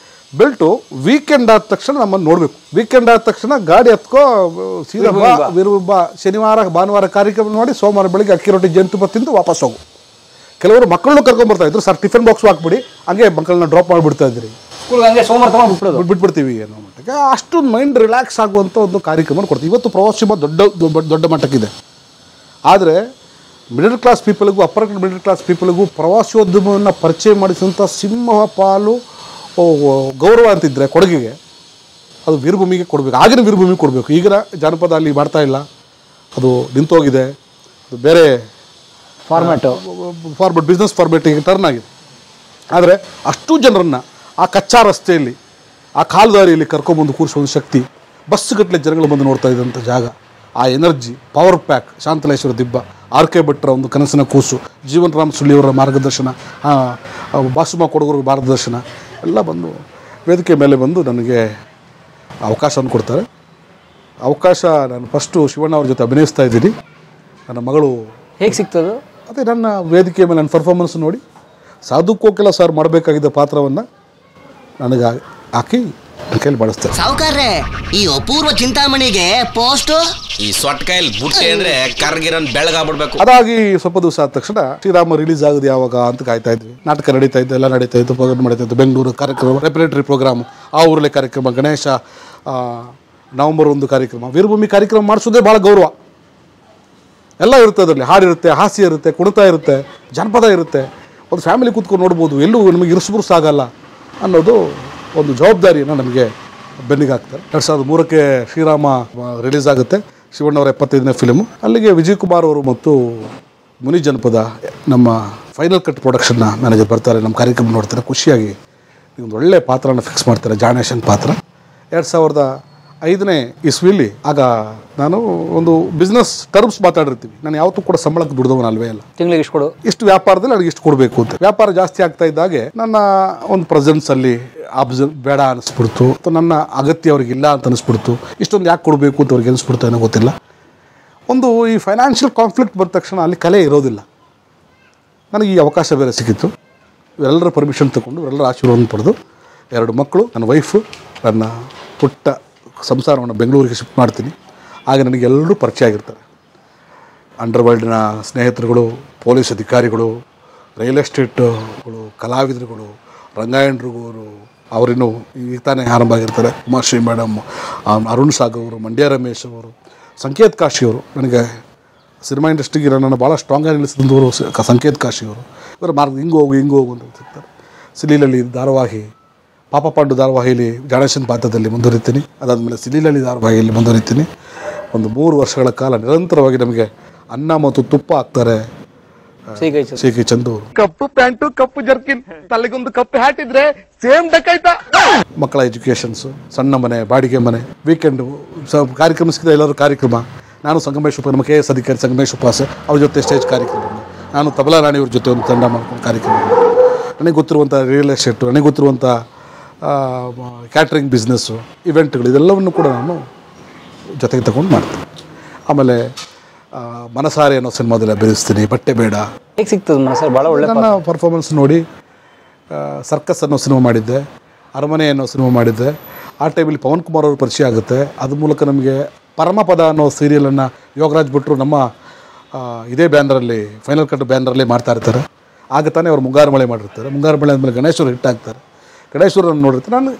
ಬೆಲ್ಟು ವೀಕೆಂಡ್ ಆದ ತಕ್ಷಣ ನಮ್ಮನ್ನು ನೋಡಬೇಕು. ವೀಕೆಂಡ್ ಆದ ತಕ್ಷಣ ಗಾಡಿ ಹತ್ಕೋ ಸೀದಾ ಬಾ ಶನಿವಾರ ಭಾನುವಾರ ಕಾರ್ಯಕ್ರಮ ನೋಡಿ ಸೋಮವಾರ ಬೆಳಿಗ್ಗೆ ಅಕ್ಕಿ ರೊಟ್ಟಿ ಜೇನುತುಪ್ಪ ತಿಂದು ವಾಪಸ್ ಹೋಗು. ಕೆಲವರು ಮಕ್ಕಳನ್ನು ಕರ್ಕೊಂಡ್ಬರ್ತಾಯಿದ್ರು. ಸರ್ ಟಿಫಿನ್ ಬಾಕ್ಸ್ ಹಾಕ್ಬಿಡಿ, ಹಂಗೆ ಮಕ್ಕಳನ್ನ ಡ್ರಾಪ್ ಮಾಡಿಬಿಡ್ತಾ ಇದ್ರಿ, ಬಿಟ್ಬಿಡ್ತೀವಿ ಅನ್ನೋ ಮಟ್ಟಿಗೆ. ಅಷ್ಟು ಮೈಂಡ್ ರಿಲ್ಯಾಕ್ಸ್ ಆಗುವಂಥ ಒಂದು ಕಾರ್ಯಕ್ರಮ ಕೊಡ್ತೀವಿ. ಇವತ್ತು ಪ್ರವಾಸೋದ್ಯಮ ದೊಡ್ಡ ಮಟ್ಟಕ್ಕಿದೆ. ಆದರೆ ಮಿಡಲ್ ಕ್ಲಾಸ್ ಪೀಪಲ್ಗೂ, ಅಪ್ಪರ್ ಮಿಡಲ್ ಕ್ಲಾಸ್ ಪೀಪಲ್ಗೂ ಪ್ರವಾಸೋದ್ಯಮವನ್ನು ಪರಿಚಯ ಮಾಡಿಸಿದಂಥ ಸಿಂಹ ಪಾಲು ಗೌರವ ಅಂತಿದ್ದರೆ ಕೊಡಗಿಗೆ, ಅದು ವೀರಭೂಮಿಗೆ ಕೊಡಬೇಕು. ಆಗಿನ ವೀರಭೂಮಿಗೆ ಕೊಡಬೇಕು. ಈಗಿನ ಜಾನಪದ ಅಲ್ಲಿ ಮಾಡ್ತಾ ಇಲ್ಲ, ಅದು ನಿಂತೋಗಿದೆ. ಅದು ಬೇರೆ ಫಾರ್ಮೆಟ್ ಬಿಸ್ನೆಸ್ ಫಾರ್ಮೆಟಿಗೆ ಟರ್ನ್ ಆಗಿದೆ. ಆದರೆ ಅಷ್ಟು ಜನರನ್ನು ಆ ಕಚ್ಚಾ ರಸ್ತೆಯಲ್ಲಿ, ಆ ಕಾಲುದಾರಿಯಲ್ಲಿ ಕರ್ಕೊಂಬಂದು ಕೂರಿಸೋ ಶಕ್ತಿ, ಬಸ್ಗಟ್ಟಲೆ ಜನಗಳು ಬಂದು ನೋಡ್ತಾ ಇದ್ದಂಥ ಜಾಗ, ಆ ಎನರ್ಜಿ, ಪವರ್ ಪ್ಯಾಕ್, ಶಾಂತಲೇಶ್ವರ ದಿಬ್ಬ, ಆರ್ ಕೆ ಭಟ್ರ ಒಂದು ಕನಸಿನ ಕೂಸು, ಜೀವನ್ ರಾಮ್ ಸುಳ್ಳಿಯವರ ಮಾರ್ಗದರ್ಶನ, ಬಾಸುಮ ಕೊಡಗರ ಮಾರ್ಗದರ್ಶನ ಎಲ್ಲ ಬಂದು ವೇದಿಕೆ ಮೇಲೆ ಬಂದು ನನಗೆ ಅವಕಾಶವನ್ನು ಕೊಡ್ತಾರೆ. ಅವಕಾಶ ನಾನು ಫಸ್ಟು ಶಿವಣ್ಣ ಅವ್ರ ಜೊತೆ ಅಭಿನಯಿಸ್ತಾ ಇದ್ದೀನಿ. ನನ್ನ ಮಗಳು ಹೇಗೆ ಸಿಗ್ತದೆ? ಅದೇ ನನ್ನ ವೇದಿಕೆ ಮೇಲೆ ನನ್ನ ಪರ್ಫಾರ್ಮೆನ್ಸ್ ನೋಡಿ ಸಾಧು ಕೋಕಿಲ ಸರ್ ಮಾಡಬೇಕಾಗಿದ್ದ ಪಾತ್ರವನ್ನು ನನಗೆ ಹಾಕಿ ನನ್ನ ಕೈಲಿ ಬಳಸ್ತಾರೆ. ಸಾವುಕಾರ್ರೆ, ಈ ಅಪೂರ್ವ ಚಿಂತಾಮಣಿಗೆ ಪೋಸ್ಟ್ ಈ ಸೊಟ್ಟ ಕೈಲಿ ಬುಟ್ಟೆ ಅಂದ್ರೆ ಕರ್ಗಿರನ್ ಬೆಳಗಾಗ್ಬಿಡ್ಬೇಕು. ಅದಾಗಿ ಸ್ವಲ್ಪ ದಿವಸ ಆದ ತಕ್ಷಣ ಶ್ರೀರಾಮ ರಿಲೀಸ್ ಆಗೋದು ಯಾವಾಗ ಅಂತ ಕಾಯ್ತಾ ಇದ್ವಿ. ನಾಟಕ ನಡೀತಾ ಇತ್ತು, ಎಲ್ಲ ನಡೀತಾ ಇತ್ತು, ಪ್ರೋಗ್ರಾಮ್ ನಡೀತಾ ಇತ್ತು. ಬೆಂಗಳೂರು ಕಾರ್ಯಕ್ರಮ, ರೆಪ್ಯುಲೇಟರಿ ಪ್ರೋಗ್ರಾಮ್, ಆ ಊರಲ್ಲೇ ಕಾರ್ಯಕ್ರಮ, ಗಣೇಶ, ನವಂಬರ್ 1 ಕಾರ್ಯಕ್ರಮ, ವೀರಭೂಮಿ ಕಾರ್ಯಕ್ರಮ ಮಾಡಿಸೋದೇ ಭಾಳ ಗೌರವ. ಎಲ್ಲ ಇರುತ್ತೆ, ಅದರಲ್ಲಿ ಹಾಡಿರುತ್ತೆ, ಹಾಸ್ಯ ಇರುತ್ತೆ, ಕುಣಿತ ಇರುತ್ತೆ, ಜನಪದ ಇರುತ್ತೆ. ಒಂದು ಫ್ಯಾಮಿಲಿ ಕೂತ್ಕೊಂಡು ನೋಡ್ಬೋದು. ಎಲ್ಲೂ ನಮಗೆ ಇರಿಸ್ಬುರ್ಸಾಗಲ್ಲ ಅನ್ನೋದು ಒಂದು ಜವಾಬ್ದಾರಿಯನ್ನು ನಮಗೆ ಬೆನ್ನಿಗಾಗ್ತಾರೆ. 2003ಕ್ಕೆ ಶ್ರೀರಾಮ ರಿಲೀಸ್ ಆಗುತ್ತೆ, ಶಿವಣ್ಣವರ 75ನೇ ಫಿಲ್ಮು. ಅಲ್ಲಿಗೆ ವಿಜಯ್ ಕುಮಾರ್ ಅವರು ಮತ್ತು ಮುನಿ ಜನಪದ ನಮ್ಮ ಫೈನಲ್ ಕಟ್ ಪ್ರೊಡಕ್ಷನ್ನ ಮ್ಯಾನೇಜರ್ ಬರ್ತಾರೆ. ನಮ್ಮ ಕಾರ್ಯಕ್ರಮ ನೋಡ್ತಾರೆ, ಖುಷಿಯಾಗಿ ಒಂದು ಒಳ್ಳೆಯ ಪಾತ್ರನ ಫಿಕ್ಸ್ ಮಾಡ್ತಾರೆ, ಜಾನೇಶನ್ ಪಾತ್ರ. 2005ನೇ ಇಸ್ವಿಲಿ ಆಗ ನಾನು ಒಂದು ಬಿಸ್ನೆಸ್ ಟರ್ಮ್ಸ್ ಮಾತಾಡಿರ್ತೀವಿ. ನಾನು ಯಾವತ್ತೂ ಕೂಡ ಸಂಬಳಕ್ಕೆ ದುಡ್ದವನು ಅಲ್ವೇ ಅಲ್ಲ. ತಿಂಗಳಿಗೆ ಇಷ್ಟು ಕೊಡು, ಇಷ್ಟು ವ್ಯಾಪಾರದಲ್ಲಿ ನನಗೆ ಇಷ್ಟು ಕೊಡಬೇಕು ಅಂತ. ವ್ಯಾಪಾರ ಜಾಸ್ತಿ ಆಗ್ತಾ ಇದ್ದಾಗೆ ನನ್ನ ಒಂದು ಪ್ರೆಸೆನ್ಸಲ್ಲಿ ಬೇಡ ಅನಿಸ್ಬಿಡ್ತು, ಅಥವಾ ನನ್ನ ಅಗತ್ಯ ಅವ್ರಿಗಿಲ್ಲ ಅಂತ ಅನಿಸ್ಬಿಡ್ತು. ಇಷ್ಟೊಂದು ಯಾಕೆ ಕೊಡಬೇಕು ಅಂತ ಅವ್ರಿಗೆ ಅನಿಸ್ಬಿಡ್ತು ಏನೋ ಗೊತ್ತಿಲ್ಲ. ಒಂದು ಈ ಫೈನಾನ್ಷಿಯಲ್ ಕಾನ್ಫ್ಲಿಕ್ಟ್ ಬಂದ ತಕ್ಷಣ ಅಲ್ಲಿ ಕಲೆ ಇರೋದಿಲ್ಲ. ನನಗೆ ಈ ಅವಕಾಶ ಬೇರೆ ಸಿಕ್ಕಿತ್ತು. ಇವರೆಲ್ಲರ ಪರ್ಮಿಷನ್ ತಗೊಂಡು, ಇವರೆಲ್ಲರ ಆಶೀರ್ವಾದ ಪಡೆದು 2 ಮಕ್ಕಳು, ನನ್ನ ವೈಫು, ನನ್ನ ಪುಟ್ಟ ಸಂಸಾರವನ್ನು ಬೆಂಗಳೂರಿಗೆ ಶಿಫ್ಟ್ ಮಾಡ್ತೀನಿ. ಆಗ ನನಗೆಲ್ಲರೂ ಪರಿಚಯ ಆಗಿರ್ತಾರೆ. ಅಂಡರ್ವರ್ಲ್ಡ್ನ ಸ್ನೇಹಿತರುಗಳು, ಪೊಲೀಸ್ ಅಧಿಕಾರಿಗಳು, ರಿಯಲ್ ಎಸ್ಟೇಟ್ಗಳು, ಕಲಾವಿದರುಗಳು, ರಂಗಾಯಣರುಗಳು, ಅವರಿನ್ನೂ ಈಗ ತಾನೇ ಆರಂಭ ಆಗಿರ್ತಾರೆ. ಉಮಾಶ್ರೀ ಮೇಡಮ್, ಅರುಣ್ ಸಾಗರ್ ಅವರು, ಮಂಡ್ಯ ರಮೇಶ್ ಅವರು, ಸಂಕೇತ್ ಕಾಶಿಯವರು. ನನಗೆ ಸಿನಿಮಾ ಇಂಡಸ್ಟ್ರಿಗೆ ನನ್ನನ್ನು ಭಾಳ ಸ್ಟ್ರಾಂಗಾಗಿ ನಿಲ್ಲಿಸಿದವರು ಸಂಕೇತ್ ಕಾಶಿಯವರು. ಇವರ ಮಾರ್ಗ ಹಿಂಗೆ ಹೋಗು ಅಂತ ಸಿಗ್ತಾರೆ. ಸಿಲೀಲಲ್ಲಿ ಧಾರಾವಾಹಿ, ಪಾಪ ಪಾಂಡು ಧಾರಾವಾಹಿಯಲ್ಲಿ ಜಾನೇಶನ್ ಪಾತ್ರದಲ್ಲಿ ಮುಂದುವರಿತೀನಿ. ಅದಾದಮೇಲೆ ಸಿಲೀಲಲ್ಲಿ ಧಾರಾವಾಹಿಯಲ್ಲಿ ಮುಂದುವರಿತೀನಿ. ಒಂದು 3 ವರ್ಷಗಳ ಕಾಲ ನಿರಂತರವಾಗಿ ನಮಗೆ ಅನ್ನ ಮತ್ತು ತುಪ್ಪ ಹಾಕ್ತಾರೆ. ಸಿ ಕೆ ಚಂದು ಅವರು ಕಪ್ಪು ಪ್ಯಾಂಟು, ಕಪ್ಪು ಜರ್ಕಿನ್, ತಲೆಗೊಂದು ಕಪ್ಪು ಹ್ಯಾಟ್ ಇದ್ರೆ ಸೇಮ್ ಡಕಾಯ್ತ. ಮಕ್ಕಳ ಎಜುಕೇಷನ್ಸು, ಸಣ್ಣ ಮನೆ, ಬಾಡಿಗೆ ಮನೆ, ವೀಕೆಂಡು ಕಾರ್ಯಕ್ರಮ ಸಿಕ್ಕಿದ ಎಲ್ಲರೂ ಕಾರ್ಯಕ್ರಮ. ನಾನು ಸಂಗಮೇಶ್ ಉಪ, ನಮ್ಮ KS ಅಧಿಕಾರಿ ಸಂಗಮೇಶ್ ಉಪಾಸ ಅವ್ರ ಜೊತೆ ಸ್ಟೇಜ್ ಕಾರ್ಯಕ್ರಮ. ನಾನು ತಬಲಾ ರಾಣಿಯವ್ರ ಜೊತೆ ಒಂದು ತಂಡ ಮಾಡ್ಕೊಂಡು ಕಾರ್ಯಕ್ರಮ. ನನಗೆ ಗೊತ್ತಿರುವಂಥ ರಿಯಲ್ ಎಸ್ಟೇಟು, ನನಗೆ ಗೊತ್ತಿರುವಂಥ ಕ್ಯಾಟ್ರಿಂಗ್ ಬಿಸ್ನೆಸ್ಸು, ಇವೆಂಟ್ಗಳು, ಇದೆಲ್ಲವನ್ನು ಕೂಡ ನಾನು ಜೊತೆಗೆ ತಗೊಂಡು ಮಾಡ್ತೀನಿ. ಆಮೇಲೆ ಮನಸಾರೆ ಅನ್ನೋ ಸಿನಿಮಾದಲ್ಲಿ ಅಭಿನಯಿಸ್ತೀನಿ. ಬಟ್ಟೆ ಬೇಡ ಹೇಗೆ ಸಿಗ್ತದೆ ಸರ್? ಭಾಳ ಒಳ್ಳೆ ನನ್ನ ಪರ್ಫಾರ್ಮೆನ್ಸ್ ನೋಡಿ ಸರ್ಕಸ್ ಅನ್ನೋ ಸಿನಿಮಾ ಮಾಡಿದ್ದೆ, ಅರಮನೆ ಅನ್ನೋ ಸಿನಿಮಾ ಮಾಡಿದ್ದೆ. ಆ ಟೈಮಲ್ಲಿ ಪವನ್ ಕುಮಾರ್ ಅವ್ರ ಪರಿಚಯ ಆಗುತ್ತೆ. ಅದ್ರ ಮೂಲಕ ನಮಗೆ ಪರಮಪದ ಅನ್ನೋ ಸೀರಿಯಲನ್ನು ಯೋಗರಾಜ್ ಭಟ್ರು ನಮ್ಮ ಇದೇ ಬ್ಯಾನರಲ್ಲಿ ಫೈನಲ್ ಕಟ್ ಬ್ಯಾನರಲ್ಲಿ ಮಾಡ್ತಾ ಇರ್ತಾರೆ. ಆಗ ತಾನೇ ಅವ್ರು ಮುಂಗಾರು ಮಳೆ ಮಾಡಿರ್ತಾರೆ. ಮುಂಗಾರು ಮಳೆ ಆದಮೇಲೆ ಗಣೇಶ್ವರು ಹಿಟ್ ಆಗ್ತಾರೆ. ಗಣೇಶ್ವರನ್ನು ನೋಡಿರ್ತಾರೆ. ನಾನು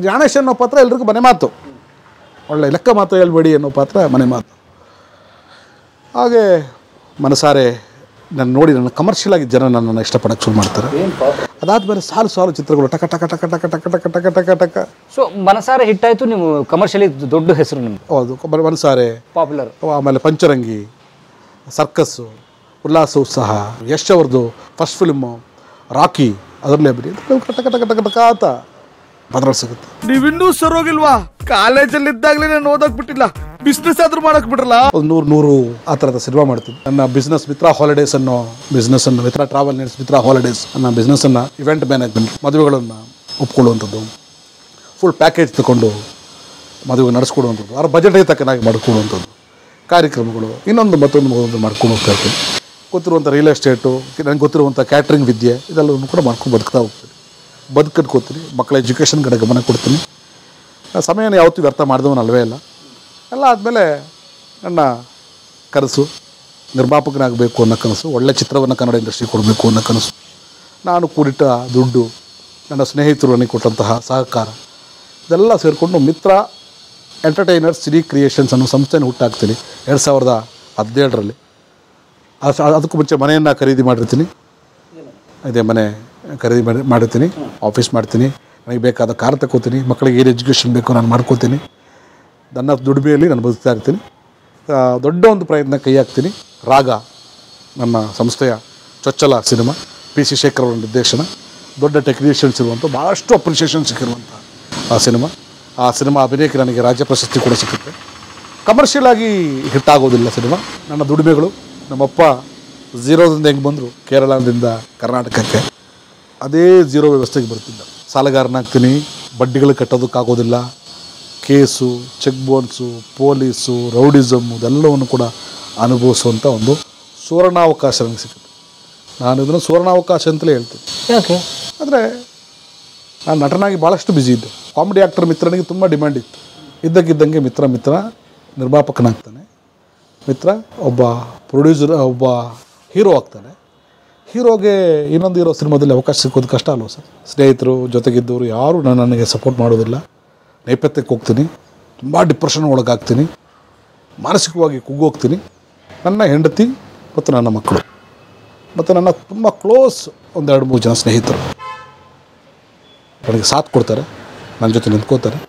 ಗಣೇಶ್ ಅನ್ನೋ ಪಾತ್ರ ಎಲ್ರಿಗೂ ಮನೆ ಮಾತು, ಒಳ್ಳೆ ಲೆಕ್ಕ ಮಾತು ಹೇಳ್ಬೇಡಿ ಅನ್ನೋ ಪಾತ್ರ ಮನೆ ಮಾತು. ಹಾಗೆ ಮನಸಾರೆ ನಾನು ನೋಡಿ ನನ್ನ ಕಮರ್ಷಿಯಲ್ ಆಗಿ ಜನ ನನ್ನನ್ನು ಇಷ್ಟಪಡೋಕ್ಕೆ ಶುರು ಮಾಡ್ತಾರೆ. ಅದಾದಮೇಲೆ ಸಾಲು ಚಿತ್ರಗಳು ಟಕ ಟಕ ಟಕ ಟಕ ಟಕ ಟಕ ಟಕ ಟಕ ಟಕ. ಸೊ ಮನಸಾರೆ ಹಿಟ್ಟಾಯಿತು, ನೀವು ಕಮರ್ಷಿಯಲಿ ದೊಡ್ಡ ಹೆಸರು ನಿಮ್ಗೆ. ಹೌದು, ಮನಸಾರೆ ಪಾಪ್ಯುಲರ್. ಆಮೇಲೆ ಪಂಚರಂಗಿ, ಸರ್ಕಸ್ಸು, ಉಲ್ಲಾಸ ಉತ್ಸಾಹ, ಯಶ್ ಅವ್ರದ್ದು ಫಸ್ಟ್ ಫಿಲ್ಮು ರಾಕಿ, ಅದರಲ್ಲಿ ಅಭಿನಯ ಟಕ ಟಕ ಟಕ ಟಕ ಅಂತ ಬದಲಾವಣೆ ಸಿಗುತ್ತೆ. ನೀವಿನ್ನೂ ಸರೋಗಿಲ್ವಾ? ಕಾಲೇಜಲ್ಲಿ ಇದ್ದಾಗಲೇ ನಾನು ಓದಕ್ ಬಿಟ್ಟಿಲ್ಲ, ಬಿಸ್ನೆಸ್ ಆದ್ರೂ ಮಾಡಕ್ ಬಿಟ್ರಲ್ಲ. ಒಂದು 100 ಆ ಥರದ ಸಿನಿಮಾ ಮಾಡ್ತೀನಿ. ನನ್ನ ಬಿಸ್ನೆಸ್ ಮಿತ್ರ ಹಾಲಿಡೇಸ್ ಅನ್ನೋ ಬಿಸ್ನೆಸ್ಸನ್ನು, ಮಿತ್ರ ಟ್ರಾವೆಲ್ ನೆಟ್ಸ್ ಮಿತ್ರ ಹಾಲಿಡೇಸ್ ಅನ್ನೋ ಬಿಸ್ನೆಸ್ಸನ್ನು, ಇವೆಂಟ್ ಮ್ಯಾನೇಜ್ಮೆಂಟ್, ಮದುವೆಗಳನ್ನು ಒಪ್ಕೊಳ್ಳುವಂಥದ್ದು, ಫುಲ್ ಪ್ಯಾಕೇಜ್ ತಗೊಂಡು ಮದುವೆ ನಡೆಸ್ಕೊಡುವಂಥದ್ದು, ಅವ್ರ ಬಜೆಟ್ಗೆ ತಕ್ಕನಾಗಿ ಮಾಡಿಕೊಡುವಂಥದ್ದು, ಕಾರ್ಯಕ್ರಮಗಳು ಇನ್ನೊಂದು ಮತ್ತೊಂದು ಮಾಡ್ಕೊಂಡು ಹೋಗ್ತಾ ಇರ್ತೀನಿ. ಗೊತ್ತಿರುವಂಥ ರಿಯಲ್ ಎಸ್ಟೇಟು, ನನಗೆ ಗೊತ್ತಿರುವಂಥ ಕ್ಯಾಟ್ರಿಂಗ್ ವಿದ್ಯೆ ಇದೆಲ್ಲವನ್ನು ಕೂಡ ಮಾಡ್ಕೊಂಡು ಬದುಕ್ತಾ ಹೋಗ್ತೀನಿ. ಬದುಕಟ್ಕೋತೀನಿ. ಮಕ್ಕಳ ಎಜುಕೇಷನ್ ಕಡೆ ಗಮನ ಕೊಡ್ತೀನಿ. ಸಮಯನ ಯಾವತ್ತೂ ವ್ಯರ್ಥ ಮಾಡಿದವನು ಅಲ್ವೇ ಇಲ್ಲ. ಎಲ್ಲ ಆದಮೇಲೆ ನನ್ನ ಕನಸು ನಿರ್ಮಾಪಕನಾಗಬೇಕು ಅನ್ನೋ ಕನಸು, ಒಳ್ಳೆ ಚಿತ್ರವನ್ನು ಕನ್ನಡ ಇಂಡಸ್ಟ್ರಿ ಕೊಡಬೇಕು ಅನ್ನೋ ಕನಸು, ನಾನು ಕೂಡಿಟ್ಟ ದುಡ್ಡು, ನನ್ನ ಸ್ನೇಹಿತರು ನನಗೆ ಕೊಟ್ಟಂತಹ ಸಹಕಾರ, ಇದೆಲ್ಲ ಸೇರಿಕೊಂಡು ಮಿತ್ರ ಎಂಟರ್ಟೈನರ್ಸ್ ಸಿರಿ ಕ್ರಿಯೇಷನ್ಸ್ ಅನ್ನೋ ಸಂಸ್ಥೆನ ಹುಟ್ಟಾಕ್ತೀನಿ 2017ರಲ್ಲಿ. ಅದಕ್ಕೂ ಮುಂಚೆ ಮನೆಯನ್ನು ಖರೀದಿ ಮಾಡಿರ್ತೀನಿ. ಇದೇ ಮನೆ ಖರೀದಿ ಮಾಡಿರ್ತೀನಿ, ಆಫೀಸ್ ಮಾಡ್ತೀನಿ, ನನಗೆ ಬೇಕಾದ ಕಾರ್ ತಗೋತೀನಿ, ಮಕ್ಕಳಿಗೆ ಏನು ಎಜುಕೇಷನ್ ಬೇಕೋ ನಾನು ಮಾಡ್ಕೋತೀನಿ. ನನ್ನ ದುಡಿಮೆಯಲ್ಲಿ ನಾನು ಬದುಕ್ತಾ ಇರ್ತೀನಿ. ದೊಡ್ಡ ಒಂದು ಪ್ರಯತ್ನ ಕೈ ಹಾಕ್ತೀನಿ. ರಾಗ ನನ್ನ ಸಂಸ್ಥೆಯ ಚೊಚ್ಚಲ ಸಿನಿಮಾ, PC ಶೇಖರ್ ಅವರ ನಿರ್ದೇಶನ, ದೊಡ್ಡ ಟೆಕ್ನಿಷಿಯನ್ಸ್ ಇರುವಂಥ ಭಾಳಷ್ಟು ಅಪ್ರಿಷಿಯೇಷನ್ ಸಿಕ್ಕಿರುವಂಥ ಆ ಸಿನಿಮಾ ಅಭಿನಯಕ್ಕೆ ನನಗೆ ರಾಜ್ಯ ಪ್ರಶಸ್ತಿ ಕೂಡ ಸಿಕ್ಕುತ್ತೆ. ಕಮರ್ಷಿಯಲ್ ಆಗಿ ಹಿಟ್ಟಾಗೋದಿಲ್ಲ ಸಿನಿಮಾ. ನನ್ನ ದುಡಿಮೆಗಳು, ನಮ್ಮಪ್ಪ ಝೀರೋದಿಂದ ಹೆಂಗೆ ಬಂದರು ಕೇರಳದಿಂದ ಕರ್ನಾಟಕಕ್ಕೆ, ಅದೇ ಝೀರೋ ವ್ಯವಸ್ಥೆಗೆ ಬರ್ತಿದ್ದ. ಸಾಲಗಾರನಾಗ್ತೀನಿ, ಬಡ್ಡಿಗಳು ಕಟ್ಟೋದಕ್ಕಾಗೋದಿಲ್ಲ, case, cheque bounce, police, rowdyism ಇದೆಲ್ಲವನ್ನು ಕೂಡ ಅನುಭವಿಸುವಂಥ ಒಂದು ಸುವರ್ಣಾವಕಾಶ ನನಗೆ ಸಿಕ್ಕಿದೆ. ನಾನು ಇದನ್ನು ಸುವರ್ಣಾವಕಾಶ ಅಂತಲೇ ಹೇಳ್ತೀನಿ. ಯಾಕೆ ಅಂದರೆ ನಾನು ನಟನಾಗಿ ಭಾಳಷ್ಟು ಬ್ಯುಸಿ ಇದ್ದೆ. ಕಾಮಿಡಿ ಆ್ಯಕ್ಟರ್ ಮಿತ್ರನಿಗೆ ತುಂಬ ಡಿಮ್ಯಾಂಡ್ ಇತ್ತು. ಇದ್ದಕ್ಕಿದ್ದಂಗೆ ಮಿತ್ರ ನಿರ್ಮಾಪಕನಾಗ್ತಾನೆ, ಮಿತ್ರ ಒಬ್ಬ ಪ್ರೊಡ್ಯೂಸರ್, ಒಬ್ಬ ಹೀರೋ ಆಗ್ತಾನೆ. ಹೀರೋಗೆ ಇನ್ನೊಂದು ಹೀರೋ ಸಿನಿಮಾದಲ್ಲಿ ಅವಕಾಶ ಸಿಕ್ಕೋದು ಕಷ್ಟ ಅಲ್ವ ಸರ್? ಸ್ನೇಹಿತರು ಜೊತೆಗಿದ್ದವರು ಯಾರೂ ನನಗೆ ಸಪೋರ್ಟ್ ಮಾಡೋದಿಲ್ಲ. ನೈಪಥ್ಯಕ್ಕೆ ಹೋಗ್ತೀನಿ, ತುಂಬ ಡಿಪ್ರೆಷನ್ ಒಳಗಾಗ್ತೀನಿ, ಮಾನಸಿಕವಾಗಿ ಕುಗ್ಗೋಗ್ತೀನಿ. ನನ್ನ ಹೆಂಡತಿ ಮತ್ತು ನನ್ನ ಮಕ್ಕಳು ಮತ್ತು ನನ್ನ ತುಂಬ ಕ್ಲೋಸ್ 1-2-3 ಜನ ಸ್ನೇಹಿತರು ನನಗೆ ಸಾಥ್ ಕೊಡ್ತಾರೆ, ನನ್ನ ಜೊತೆ ನಿಂತ್ಕೋತಾರೆ.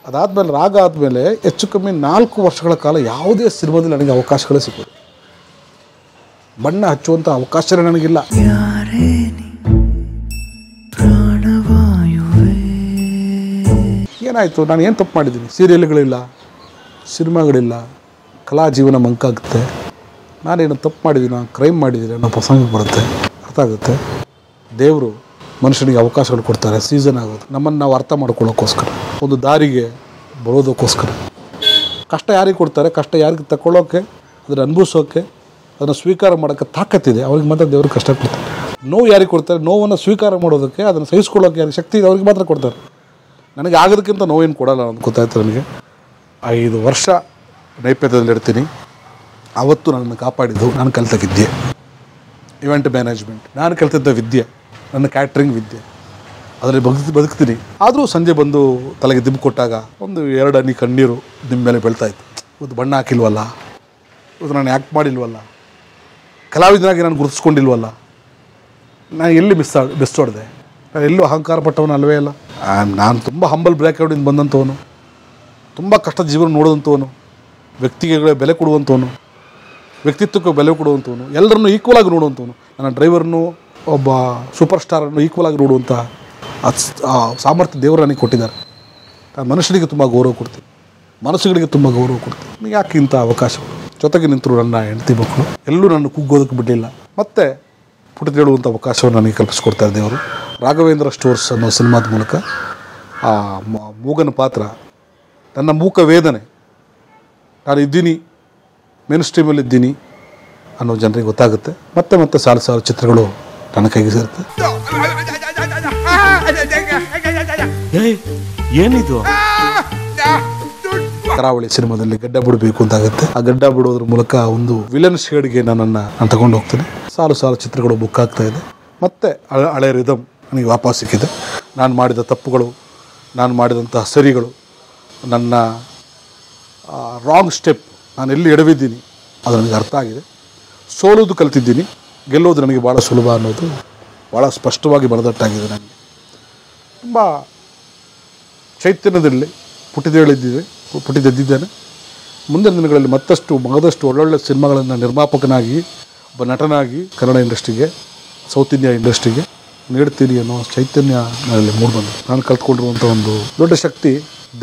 ಅದಾದಮೇಲೆ ರಾಗ ಆದಮೇಲೆ ಹೆಚ್ಚು ಕಮ್ಮಿ 4 ವರ್ಷಗಳ ಕಾಲ ಯಾವುದೇ ಸಿನಿಮಾದಲ್ಲಿ ನನಗೆ ಅವಕಾಶಗಳೇ ಸಿಕ್ಕೋದು. ಬಣ್ಣ ಹಚ್ಚುವಂಥ ಅವಕಾಶನೇ ನನಗಿಲ್ಲ. ಏನಾಯಿತು? ನಾನು ಏನು ತಪ್ಪು ಮಾಡಿದ್ದೀನಿ? ಸೀರಿಯಲ್ಗಳಿಲ್ಲ, ಸಿನಿಮಾಗಳಿಲ್ಲ, ಕಲಾ ಜೀವನ ಮಂಕಾಗುತ್ತೆ. ನಾನೇನು ತಪ್ಪು ಮಾಡಿದ್ದೀನಿ, ಕ್ರೈಮ್ ಮಾಡಿದ್ದೀನಿ ಅನ್ನೋ ಪ್ರಸಂಗ ಬರುತ್ತೆ, ಅರ್ಥ ಆಗುತ್ತೆ. ದೇವರು ಮನುಷ್ಯನಿಗೆ ಅವಕಾಶಗಳು ಕೊಡ್ತಾರೆ, ಸೀಸನ್ ಆಗೋದು ನಮ್ಮನ್ನು ನಾವು ಅರ್ಥ ಮಾಡ್ಕೊಳ್ಳೋಕ್ಕೋಸ್ಕರ, ಒಂದು ದಾರಿಗೆ ಬರೋದಕ್ಕೋಸ್ಕರ. ಕಷ್ಟ ಯಾರಿಗೆ ಕೊಡ್ತಾರೆ? ಕಷ್ಟ ಯಾರಿಗೆ ತಗೊಳ್ಳೋಕ್ಕೆ, ಅದನ್ನು ಅನುಭವಿಸೋಕ್ಕೆ, ಅದನ್ನು ಸ್ವೀಕಾರ ಮಾಡೋಕ್ಕೆ ತಾಕತ್ತಿದೆ ಅವ್ರಿಗೆ ಮಾತ್ರ ದೇವ್ರಿಗೆ ಕಷ್ಟ ಕೊಡ್ತಾರೆ. ನೋವು ಯಾರಿಗೆ ಕೊಡ್ತಾರೆ? ನೋವನ್ನು ಸ್ವೀಕಾರ ಮಾಡೋದಕ್ಕೆ, ಅದನ್ನು ಸಹಿಸ್ಕೊಳ್ಳೋಕ್ಕೆ ಯಾರಿಗೆ ಶಕ್ತಿ ಇದೆ ಅವ್ರಿಗೆ ಮಾತ್ರ ಕೊಡ್ತಾರೆ. ನನಗೆ ಆಗೋದಕ್ಕಿಂತ ನೋವೇನು ಕೊಡೋಲ್ಲ ಅಂತ ಗೊತ್ತಾಯ್ತು ನನಗೆ. 5 ವರ್ಷ ನೈಪಥ್ಯದಲ್ಲಿರ್ತೀನಿ. ಆವತ್ತು ನನ್ನನ್ನು ಕಾಪಾಡಿದ್ದು ನಾನು ಕಲಿತ ವಿದ್ಯೆ, ಇವೆಂಟ್ ಮ್ಯಾನೇಜ್ಮೆಂಟ್. ನಾನು ಕಲಿತಿದ್ದ ವಿದ್ಯೆ ನನ್ನ ಕ್ಯಾಟ್ರಿಂಗ್ ವಿದ್ಯೆ, ಅದರಲ್ಲಿ ಬದುಕ್ತೀನಿ. ಆದರೂ ಸಂಜೆ ಬಂದು ತಲೆಗೆ ದಿಬ್ಬು ಕೊಟ್ಟಾಗ ಒಂದು 2 ಹನಿ ಕಣ್ಣೀರು ನಿಮ್ಮ ಮೇಲೆ ಬೀಳ್ತಾಯಿತ್ತು. ಇವತ್ತು ಬಣ್ಣ ಹಾಕಿಲ್ವಲ್ಲ, ಇವತ್ತು ನಾನು ಆ್ಯಕ್ಟ್ ಮಾಡಿಲ್ವಲ್ಲ, ಕಲಾವಿದನಾಗಿ ನಾನು ಗುರುತಿಸ್ಕೊಂಡಿಲ್ವಲ್ಲ, ನಾನು ಎಲ್ಲಿ ಮಿಸ್ ಹೊಡೆದೆ, ನಾನು ಎಲ್ಲೂ ಅಹಂಕಾರ ಪಟ್ಟವನು ಅಲ್ವೇ ಇಲ್ಲ. ನಾನು ತುಂಬ ಹಂಬಲ್ ಬ್ಯಾಕ್ಗ್ರೌಂಡಿಂದ ಬಂದಂಥವನು, ತುಂಬ ಕಷ್ಟದ ಜೀವನ ನೋಡಿದಂಥವನು, ವ್ಯಕ್ತಿಗೆ ಬೆಲೆ ಕೊಡುವಂಥವನು, ವ್ಯಕ್ತಿತ್ವಕ್ಕೆ ಬೆಲೆ ಕೊಡುವಂಥವನು, ಎಲ್ಲರನ್ನೂ ಈಕ್ವಲಾಗಿ ನೋಡುವಂಥವನು. ನನ್ನ ಡ್ರೈವರ್ನು ಒಬ್ಬ ಸೂಪರ್ ಸ್ಟಾರನ್ನು ಈಕ್ವಲಾಗಿ ನೋಡುವಂಥ ಸಾಮರ್ಥ್ಯ ದೇವರು ನನಗೆ ಕೊಟ್ಟಿದ್ದಾರೆ. ನಾನು ಮನುಷ್ಯನಿಗೆ ತುಂಬ ಗೌರವ ಕೊಡ್ತೀನಿ, ಮನಸ್ಸುಗಳಿಗೆ ತುಂಬ ಗೌರವ ಕೊಡ್ತೀನಿ. ಯಾಕೆ ಇಂಥ ಅವಕಾಶಗಳು? ಜೊತೆಗೆ ನಿಂತರು ನನ್ನ ಹೆಂಡತಿ ಮಕ್ಕಳು, ಎಲ್ಲೂ ನನ್ನ ಕುಗ್ಗೋದಕ್ಕೆ ಬಿಡಲಿಲ್ಲ. ಮತ್ತು ಪುಟ ಹೇಳುವಂಥ ಅವಕಾಶವನ್ನು ನನಗೆ ಕಲ್ಪಿಸ್ಕೊಡ್ತಾರೆ ದೇವರು. ರಾಘವೇಂದ್ರ ಸ್ಟೋರ್ಸ್ ಅನ್ನೋ ಸಿನಿಮಾದ ಮೂಲಕ ಆ ಮೂಗನ ಪಾತ್ರ, ನನ್ನ ಮೂಕ ವೇದನೆ ನಾನು ಇದ್ದೀನಿ, ಮೇನ್ ಸ್ಟ್ರೀಮಲ್ಲಿ ಇದ್ದೀನಿ ಅನ್ನೋ ಜನರಿಗೆ ಗೊತ್ತಾಗುತ್ತೆ. ಮತ್ತೆ ಮತ್ತೆ ಸಾಲು ಸಾಲು ಚಿತ್ರಗಳು ನನ್ನ ಕೈಗೆ ಸೇರುತ್ತೆ. ಏನಿದು? ಕರಾವಳಿ ಸಿನಿಮಾದಲ್ಲಿ ಗಡ್ಡ ಬಿಡಬೇಕು ಅಂತಾಗುತ್ತೆ. ಆ ಗಡ್ಡ ಬಿಡೋದ್ರ ಮೂಲಕ ಒಂದು ವಿಲನ್ ಶೇಡ್ಗೆ ನಾನು ತಗೊಂಡು ಹೋಗ್ತೇನೆ. ಸಾಲು ಸಾಲು ಚಿತ್ರಗಳು ಬುಕ್ ಆಗ್ತಾ ಇದೆ. ಮತ್ತೆ ಹಳೆ ರಿದಮ್ ನನಗೆ ವಾಪಸ್ ಸಿಕ್ಕಿದೆ. ನಾನು ಮಾಡಿದ ತಪ್ಪುಗಳು, ನಾನು ಮಾಡಿದಂತಹ ಸರಿಗಳು, ನನ್ನ ರಾಂಗ್ ಸ್ಟೆಪ್, ನಾನು ಎಲ್ಲಿ ಎಡವಿದ್ದೀನಿ ಅದು ನನಗೆ ಅರ್ಥ ಆಗಿದೆ. ಸೋಲೋದು ಕಲಿತಿದ್ದೀನಿ, ಗೆಲ್ಲೋದು ನನಗೆ ಭಾಳ ಸುಲಭ ಅನ್ನೋದು ಭಾಳ ಸ್ಪಷ್ಟವಾಗಿ ಬಲದಟ್ಟಾಗಿದೆ. ನನಗೆ ತುಂಬ ಚೈತನ್ಯದಲ್ಲಿ ಪುಟಿದೆದ್ದಿದ್ದೇನೆ. ಮುಂದಿನ ದಿನಗಳಲ್ಲಿ ಮಗದಷ್ಟು ಒಳ್ಳೊಳ್ಳೆ ಸಿನಿಮಾಗಳನ್ನು ನಿರ್ಮಾಪಕನಾಗಿ, ಒಬ್ಬ ನಟನಾಗಿ ಕನ್ನಡ ಇಂಡಸ್ಟ್ರಿಗೆ, ಸೌತ್ ಇಂಡಿಯಾ ಇಂಡಸ್ಟ್ರಿಗೆ ನೀಡ್ತೀನಿ ಅನ್ನೋ ಚೈತನ್ಯ ನನ್ನಲ್ಲಿ ಮೂಡಿಬಂದು ನಾನು ಕಲ್ತ್ಕೊಂಡಿರುವಂಥ ಒಂದು ದೊಡ್ಡ ಶಕ್ತಿ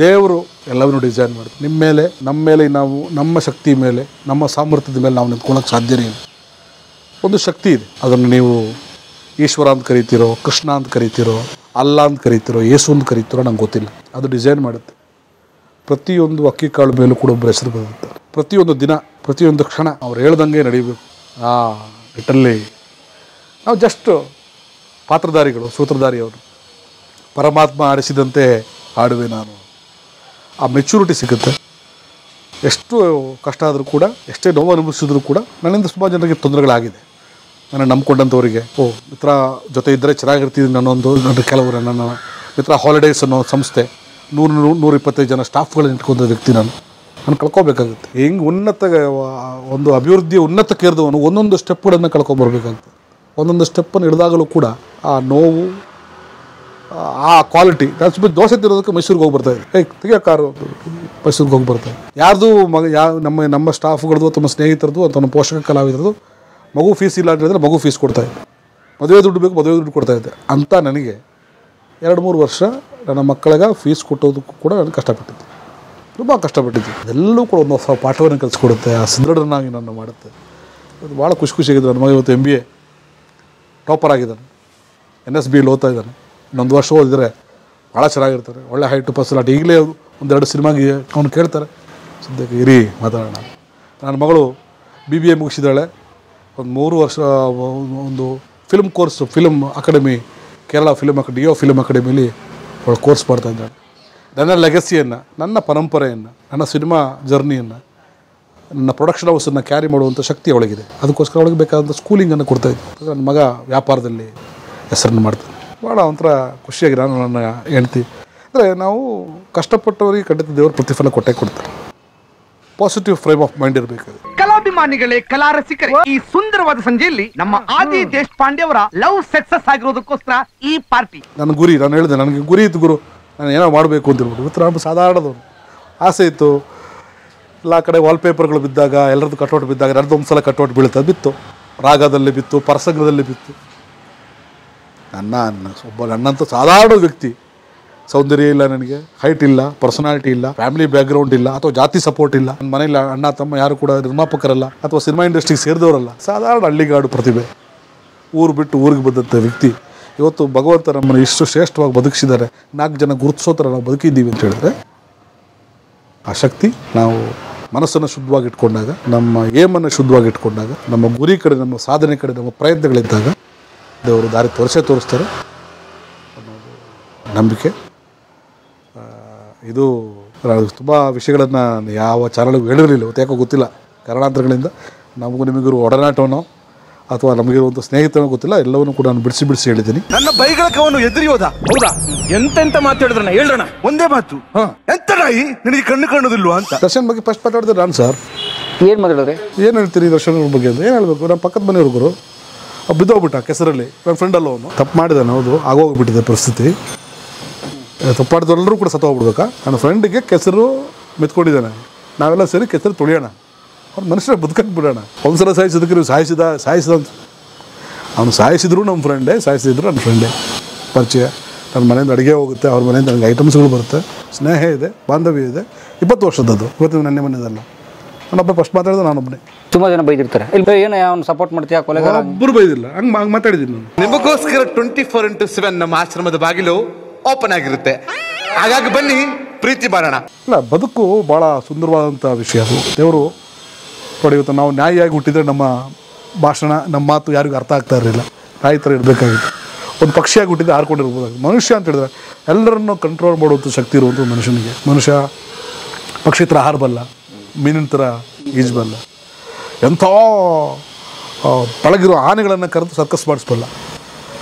ದೇವರು ಎಲ್ಲವನ್ನೂ ಡಿಸೈನ್ ಮಾಡ್ತೀವಿ. ನಿಮ್ಮ ಮೇಲೆ, ನಮ್ಮ ಮೇಲೆ, ನಾವು ನಮ್ಮ ಶಕ್ತಿ ಮೇಲೆ, ನಮ್ಮ ಸಾಮರ್ಥ್ಯದ ಮೇಲೆ ನಾವು ನಿಂತ್ಕೊಳ್ಳೋಕೆ ಸಾಧ್ಯನೇ ಇಲ್ಲ. ಒಂದು ಶಕ್ತಿ ಇದೆ, ಅದನ್ನು ನೀವು ಈಶ್ವರ ಅಂತ ಕರಿತೀರೋ, ಕೃಷ್ಣ ಅಂತ ಕರಿತೀರೋ, ಅಲ್ಲ ಅಂತ ಕರಿತೀರೋ, ಯೇಸು ಅಂತ ಕರಿತೀರೋ ನಂಗೆ ಗೊತ್ತಿಲ್ಲ. ಅದು ಡಿಸೈನ್ ಮಾಡುತ್ತೆ. ಪ್ರತಿಯೊಂದು ಅಕ್ಕಿ ಕಾಳು ಮೇಲೂ ಕೂಡ ಒಬ್ಬರು ಹೆಸರು ಬರುತ್ತೆ. ಪ್ರತಿಯೊಂದು ದಿನ, ಪ್ರತಿಯೊಂದು ಕ್ಷಣ ಅವ್ರು ಹೇಳ್ದಂಗೆ ನಡೀಬೇಕು. ಇಟ್ಟಲ್ಲಿ ನಾವು ಜಸ್ಟ್ ಪಾತ್ರಧಾರಿಗಳು, ಸೂತ್ರಧಾರಿಯವರು. ಪರಮಾತ್ಮ ಆಡಿಸಿದಂತೆ ಆಡುವೆ ನಾನು. ಆ ಮೆಚ್ಯೂರಿಟಿ ಸಿಗುತ್ತೆ. ಎಷ್ಟು ಕಷ್ಟ ಆದರೂ ಕೂಡ, ಎಷ್ಟೇ ನೋವು ಅನುಭವಿಸಿದ್ರು ಕೂಡ ನನ್ನಿಂದ ಸುಮಾರು ಜನರಿಗೆ ತೊಂದರೆಗಳಾಗಿದೆ. ನನ್ನ ನಂಬ್ಕೊಂಡಂಥವರಿಗೆ ಮಿತ್ರ ಜೊತೆ ಇದ್ದರೆ ಚೆನ್ನಾಗಿರ್ತಿದ್ದೀನಿ ನನ್ನ ಕೆಲವರು ನನ್ನ ಮಿತ್ರ ಹಾಲಿಡೇಸ್ ಅನ್ನೋ ಸಂಸ್ಥೆ 100-125 ಜನ ಸ್ಟಾಫ್ಗಳನ್ನ ಇಟ್ಕೊಂಡ ವ್ಯಕ್ತಿ ನಾನು ಕಳ್ಕೊಬೇಕಾಗುತ್ತೆ. ಹೆಂಗೆ ಒಂದು ಅಭಿವೃದ್ಧಿಯ ಉನ್ನತಕ್ಕೇರಿದವನು ಒಂದೊಂದು ಸ್ಟೆಪ್ಗಳನ್ನು ಕಳ್ಕೊಂಬರ್ಬೇಕಾಗುತ್ತೆ. ಒಂದೊಂದು ಸ್ಟೆಪ್ಪನ್ನು ಹಿಡಿದಾಗಲೂ ಕೂಡ ಆ ನೋವು, ಆ ಕ್ವಾಲಿಟಿ. ನಾನು ಸುಮ್ಮನೆ ದೋಸೆ ತಿರೋದಕ್ಕೆ ಮೈಸೂರಿಗೆ ಹೋಗಿ ಬರ್ತಾಯಿದ್ದೆ. ತೆಗಿಯೋ ಕಾರು ಮೈಸೂರಿಗೆ ಹೋಗಿ ಬರ್ತಾಯಿದ್ದೆ. ಯಾರ್ದು ನಮ್ಮ ಸ್ಟಾಫ್ಗಳದ್ದು, ತಮ್ಮ ಸ್ನೇಹಿತರದು ಅಥವಾ ನಮ್ಮ ಪೋಷಕ ಕಲಾವಿದರದು ಮಗು ಫೀಸ್ ಇಲ್ಲ ಅಂತಂದರೆ ಮಗು ಫೀಸ್ ಕೊಡ್ತಾಯಿದ್ದೆ. ಮದುವೆ ದುಡ್ಡು ಬೇಕು, ಮದುವೆ ದುಡ್ಡು ಕೊಡ್ತಾಯಿದ್ದೆ. ಅಂತ ನನಗೆ 2-3 ವರ್ಷ ನನ್ನ ಮಕ್ಕಳಿಗೆ ಫೀಸ್ ಕೊಟ್ಟೋದಕ್ಕೂ ಕೂಡ ನಾನು ಕಷ್ಟಪಟ್ಟಿದ್ದೆ, ತುಂಬ ಕಷ್ಟಪಟ್ಟಿದ್ದೆ. ಅದೆಲ್ಲೂ ಕೂಡ ಒಂದು ಹೊಸ ಪಾಠವನ್ನು ಕಲಿಸ್ಕೊಡುತ್ತೆ, ಆ ಸದೃಢನಾಗಿ ನನ್ನ ಮಾಡುತ್ತೆ. ಅದು ಭಾಳ ಖುಷಿಯಾಗಿದೆ. ನನ್ನ ಮಗ ಇವತ್ತು MBA ಟಾಪರ್ ಆಗಿದ್ದಾನೆ, NSBಯಲ್ಲಿ ಓದ್ತಾ ಇದ್ದಾನೆ. ಇನ್ನೊಂದು ವರ್ಷ ಓದಿದರೆ ಭಾಳ ಚೆನ್ನಾಗಿರ್ತಾರೆ, ಒಳ್ಳೆ ಹೈಟು ಪರ್ಸನಾಲಿಟಿ. ಈಗಲೇ 1-2 ಸಿನಿಮಾಗೆ ಅವನು ಕೇಳ್ತಾರೆ, ಸದ್ಯಕ್ಕೆ ಇರಿ ಮಾತಾಡೋಣ. ನನ್ನ ಮಗಳು BBA ಮುಗಿಸಿದ್ದಾಳೆ. ಒಂದು 3 ವರ್ಷ ಒಂದು film course, film academy, Kerala DO film ಅಕಾಡೆಮಿಲಿ ಅವಳು ಕೋರ್ಸ್ ಮಾಡ್ತಾ ಇದ್ದಾಳೆ. ನನ್ನ ಲೆಗಸಿಯನ್ನು, ನನ್ನ ಪರಂಪರೆಯನ್ನು, ನನ್ನ ಸಿನಿಮಾ ಜರ್ನಿಯನ್ನು, ನನ್ನ ಪ್ರೊಡಕ್ಷನ್ ಹೌಸನ್ನು ಕ್ಯಾರಿ ಮಾಡುವಂಥ ಶಕ್ತಿ ಅವಳಿಗಿದೆ. ಅದಕ್ಕೋಸ್ಕರ ಅವಳಿಗೆ ಬೇಕಾದಂಥ ಸ್ಕೂಲಿಂಗನ್ನು ಕೊಡ್ತಾಯಿದ್ದೆ. ನನ್ನ ಮಗ ವ್ಯಾಪಾರದಲ್ಲಿ ಹೆಸರನ್ನು ಮಾಡ್ತಾನೆ. ಭಾಳ ಒಂಥರ ಖುಷಿಯಾಗಿ ನಾನು ನನ್ನ ಹೆಂಡ್ತಿ. ಅಂದರೆ ನಾವು ಕಷ್ಟಪಟ್ಟವರಿಗೆ ಖಂಡಿತ ದೇವರು ಪ್ರತಿಫಲ ಕೊಟ್ಟೇ ಕೊಡ್ತಾರೆ. ಪಾಸಿಟಿವ್ ಫ್ರೇಮ್ ಆಫ್ ಮೈಂಡ್ ಇರಬೇಕು. ಕಲಾಭಿಮಾನಿಗಳೇ, ಕಲಾ ರಸಿಕರೇ, ಈ ಸುಂದರವಾದ ಸಂಜೆಯಲ್ಲಿ ನಮ್ಮ ಆದಿ ದೇಶಪಾಂಡೆ ಅವರ ಲವ್ ಸಕ್ಸಸ್ ಆಗಿರೋದಕ್ಕೋಸ್ಕರ ಈ ಪಾರ್ಟಿ. ನನ್ನ ಗುರಿ, ನಾನು ಹೇಳಿದೆ ನನಗೆ ಗುರಿ ಇತ್ತು ಗುರು, ನಾನು ಏನೋ ಮಾಡಬೇಕು ಅಂತ ಹೇಳ್ಬಿಟ್ಟು. ಇವತ್ತು ನಾನು ಸಾಧಾರಣದವನು, ಆಸೆ ಇತ್ತು. ಎಲ್ಲ ಕಡೆ ವಾಲ್ಪೇಪರ್ಗಳು ಬಿದ್ದಾಗ, ಎಲ್ಲರದ್ದು ಕಟೌಟ್ ಬಿದ್ದಾಗ ನನ್ನದು ಒಂದು ಸಲ ಕಟೌಟ್ ಬೀಳುತ್ತೆ. ಅದು ಬಿತ್ತು, ರಾಗದಲ್ಲಿ ಬಿತ್ತು, ಪ್ರಸಂಗದಲ್ಲಿ ಬಿತ್ತು. ನನ್ನಂಥ ಸಾಧಾರಣ ವ್ಯಕ್ತಿ, ಸೌಂದರ್ಯ ಇಲ್ಲ ನನಗೆ, ಹೈಟ್ ಇಲ್ಲ, ಪರ್ಸನಾಲಿಟಿ ಇಲ್ಲ, ಫ್ಯಾಮಿಲಿ ಬ್ಯಾಕ್ಗ್ರೌಂಡ್ ಇಲ್ಲ, ಅಥವಾ ಜಾತಿ ಸಪೋರ್ಟ್ ಇಲ್ಲ. ನನ್ನ ಮನೇಲಿ ಅಣ್ಣ ತಮ್ಮ ಯಾರು ಕೂಡ ನಿರ್ಮಾಪಕರಲ್ಲ ಅಥವಾ ಸಿನಿಮಾ ಇಂಡಸ್ಟ್ರಿಗೆ ಸೇರಿದವರಲ್ಲ. ಸಾಧಾರಣ ಹಳ್ಳಿಗಾಡು ಪ್ರತಿಭೆ, ಊರು ಬಿಟ್ಟು ಊರಿಗೆ ಬಂದಂಥ ವ್ಯಕ್ತಿ. ಇವತ್ತು ಭಗವಂತ ನಮ್ಮನ್ನು ಇಷ್ಟು ಶ್ರೇಷ್ಠವಾಗಿ ಬದುಕಿಸಿದ್ದಾರೆ. 4 ಜನ ಗುರುತಿಸೋ ಥರ ನಾವು ಬದುಕಿದ್ದೀವಿ ಅಂತ ಹೇಳಿದ್ರೆ, ಆ ಶಕ್ತಿ ನಾವು ಮನಸ್ಸನ್ನು ಶುದ್ಧವಾಗಿ ಇಟ್ಕೊಂಡಾಗ, ನಮ್ಮ ಏಮನ್ನು ಶುದ್ಧವಾಗಿ ಇಟ್ಕೊಂಡಾಗ, ನಮ್ಮ ಗುರಿ ಕಡೆ, ನಮ್ಮ ಸಾಧನೆ ಕಡೆ ನಮ್ಮ ಪ್ರಯತ್ನಗಳಿದ್ದಾಗ ದೇವರು ದಾರಿ ತೋರಿಸ್ತಾರೆ ಅನ್ನೋದು ನಂಬಿಕೆ. ಇದು ತುಂಬ ವಿಷಯಗಳನ್ನು ಯಾವ ಚಾನಲ್ಗೂ ಹೇಳಿರಲಿಲ್ಲ, ಇವತ್ತು ಯಾಕೋ ಗೊತ್ತಿಲ್ಲ, ಕಾರಣಾಂತರಗಳಿಂದ ನಮಗೂ ನಿಮಗಿರೋ ಒಡನಾಟವನ್ನೋ ಅಥವಾ ನಮಗಿರುವಂಥ ಸ್ನೇಹಿತನೋ ಗೊತ್ತಿಲ್ಲ, ಎಲ್ಲವನ್ನೂ ಕೂಡ ನಾನು ಬಿಡಿಸಿ ಹೇಳಿದ್ದೀನಿ. ನನ್ನ ಬೈಗಳಕ್ಕೆ ಅವನು ಎದುರಿಯೋದ? ಹೌದಾ? ಎಂತೆಂತ ಮಾತಾಡಿದ್ರಣ ಹೇಳೋಣ. ಒಂದೇ ಮಾತು, ಎಂತ ನಾಯಿ ನಿನಗೆ ಕಣ್ಣು ಕಾಣೋದಿಲ್ವಾ ಅಂತ. ದರ್ಶನ್ ಬಗ್ಗೆ ಫಸ್ಟ್ ಮಾತಾಡಿದ್ರೆ ನಾನು ಸರ್ ಏನು ಮಾತಾಡಿದ್ರೆ ಏನು ಹೇಳ್ತೀರಿ ದರ್ಶನ್ ಬಗ್ಗೆ ಅಂತ ಏನು ಹೇಳಬೇಕು? ನಮ್ಮ ಪಕ್ಕದ ಮನೆಯವ್ರಿಗೂ ಬಿದ್ದೋಗ್ಬಿಟ್ಟ ಕೆಸರಲ್ಲಿ. ನನ್ನ ಫ್ರೆಂಡಲ್ಲ ಅವನು ತಪ್ಪು ಮಾಡಿದ್ದಾನೆ. ಹೌದು, ಆಗೋಗ್ಬಿಟ್ಟಿದೆ ಪರಿಸ್ಥಿತಿ. ತಪ್ಪು ಮಾಡಿದವರೆಲ್ಲರೂ ಕೂಡ ಸತ್ತೋಗ್ಬಿಡ್ಬೇಕಾ? ನನ್ನ ಫ್ರೆಂಡಿಗೆ ಕೆಸರು ಮೆತ್ಕೊಂಡಿದ್ದಾನೆ. ನಾವೆಲ್ಲ ಸೇರಿ ಕೆಸರು ತೊಳೆಯೋಣ, ಅವ್ರ ಮನುಷ್ಯರ ಬದುಕಕ್ಕೆ ಬಿಡೋಣ. ಒಂದ್ಸಲ ಸಾಯಿಸೋದಕ್ಕೆ ನೀವು ಸಾಯಿಸಿದ ಅವನು ಸಾಯಿಸಿದ್ರು ನಮ್ಮ ಫ್ರೆಂಡೇ, ಸಾಯಿಸಿದ್ರು ನನ್ನ ಫ್ರೆಂಡೇ. ಪರಿಚಯ, ನನ್ನ ಮನೆಯಿಂದ ಅಡುಗೆ ಹೋಗುತ್ತೆ, ಅವ್ರ ಮನೆಯಿಂದ ನನಗೆ ಐಟಮ್ಸ್ಗಳು ಬರುತ್ತೆ, ಸ್ನೇಹ ಇದೆ, ಬಾಂಧವ್ಯ ಇದೆ. 20 ವರ್ಷದದ್ದು. ಇವತ್ತು ನನ್ನ ಮನೆಯದಲ್ಲ. ನಾನೊಬ್ಬ ಫಸ್ಟ್ ಮಾತಾಡಿದ್ರೆ ನಾನೊಬ್ಬನೇ. ತುಂಬ ಜನ ಬೈದಿರ್ತಾರೆ, ಇಲ್ಲ ಏನು ಅವ್ನು ಸಪೋರ್ಟ್ ಮಾಡ್ತೀಯಾ ಕೊಲೆಗಾರ? ಒಬ್ಬರು ಬೈದಿಲ್ಲ, ಹಂಗೆ ಮಾತಾಡಿದ್ದೀನಿ ನಾನು. ನಿಮಗೋಸ್ಕರ 24x7 ನಮ್ಮ ಆಶ್ರಮದ ಬಾಗಿಲು ಓಪನ್ ಆಗಿರುತ್ತೆ. ಹಾಗಾಗಿ ಬನ್ನಿ, ಪ್ರೀತಿ ಬಾರೋಣ. ಇಲ್ಲ, ಬದುಕು ಭಾಳ ಸುಂದರವಾದಂಥ ವಿಷಯ ಅದು. ದೇವರು ನೋಡಿ, ಇವತ್ತು ನಾವು ನ್ಯಾಯಿಯಾಗಿ ಹುಟ್ಟಿದರೆ ನಮ್ಮ ಭಾಷಣ, ನಮ್ಮ ಮಾತು ಯಾರಿಗೂ ಅರ್ಥ ಆಗ್ತಾ ಇರಲಿಲ್ಲ. ನಾಯಿ ಥರ ಇರಬೇಕಾಗಿತ್ತು. ಒಂದು ಪಕ್ಷಿಯಾಗಿ ಹುಟ್ಟಿದ್ರೆ ಹಾರ್ಕೊಂಡಿರ್ಬೋದಾಗಿತ್ತು. ಮನುಷ್ಯ ಅಂತ ಹೇಳಿದ್ರೆ ಎಲ್ಲರನ್ನೂ ಕಂಟ್ರೋಲ್ ಮಾಡುವಂಥ ಶಕ್ತಿ ಇರುವಂಥ ಮನುಷ್ಯನಿಗೆ. ಮನುಷ್ಯ ಪಕ್ಷಿ ಥರ ಹಾರಬಲ್ಲ, ಮೀನಿನ ಥರ ಈಜಬಲ್ಲ, ಎಂಥ ಪಳಗಿರೋ ಆನೆಗಳನ್ನು ಕರೆದು ಸರ್ಕಸ್ ಮಾಡಿಸ್ಬಲ್ಲ,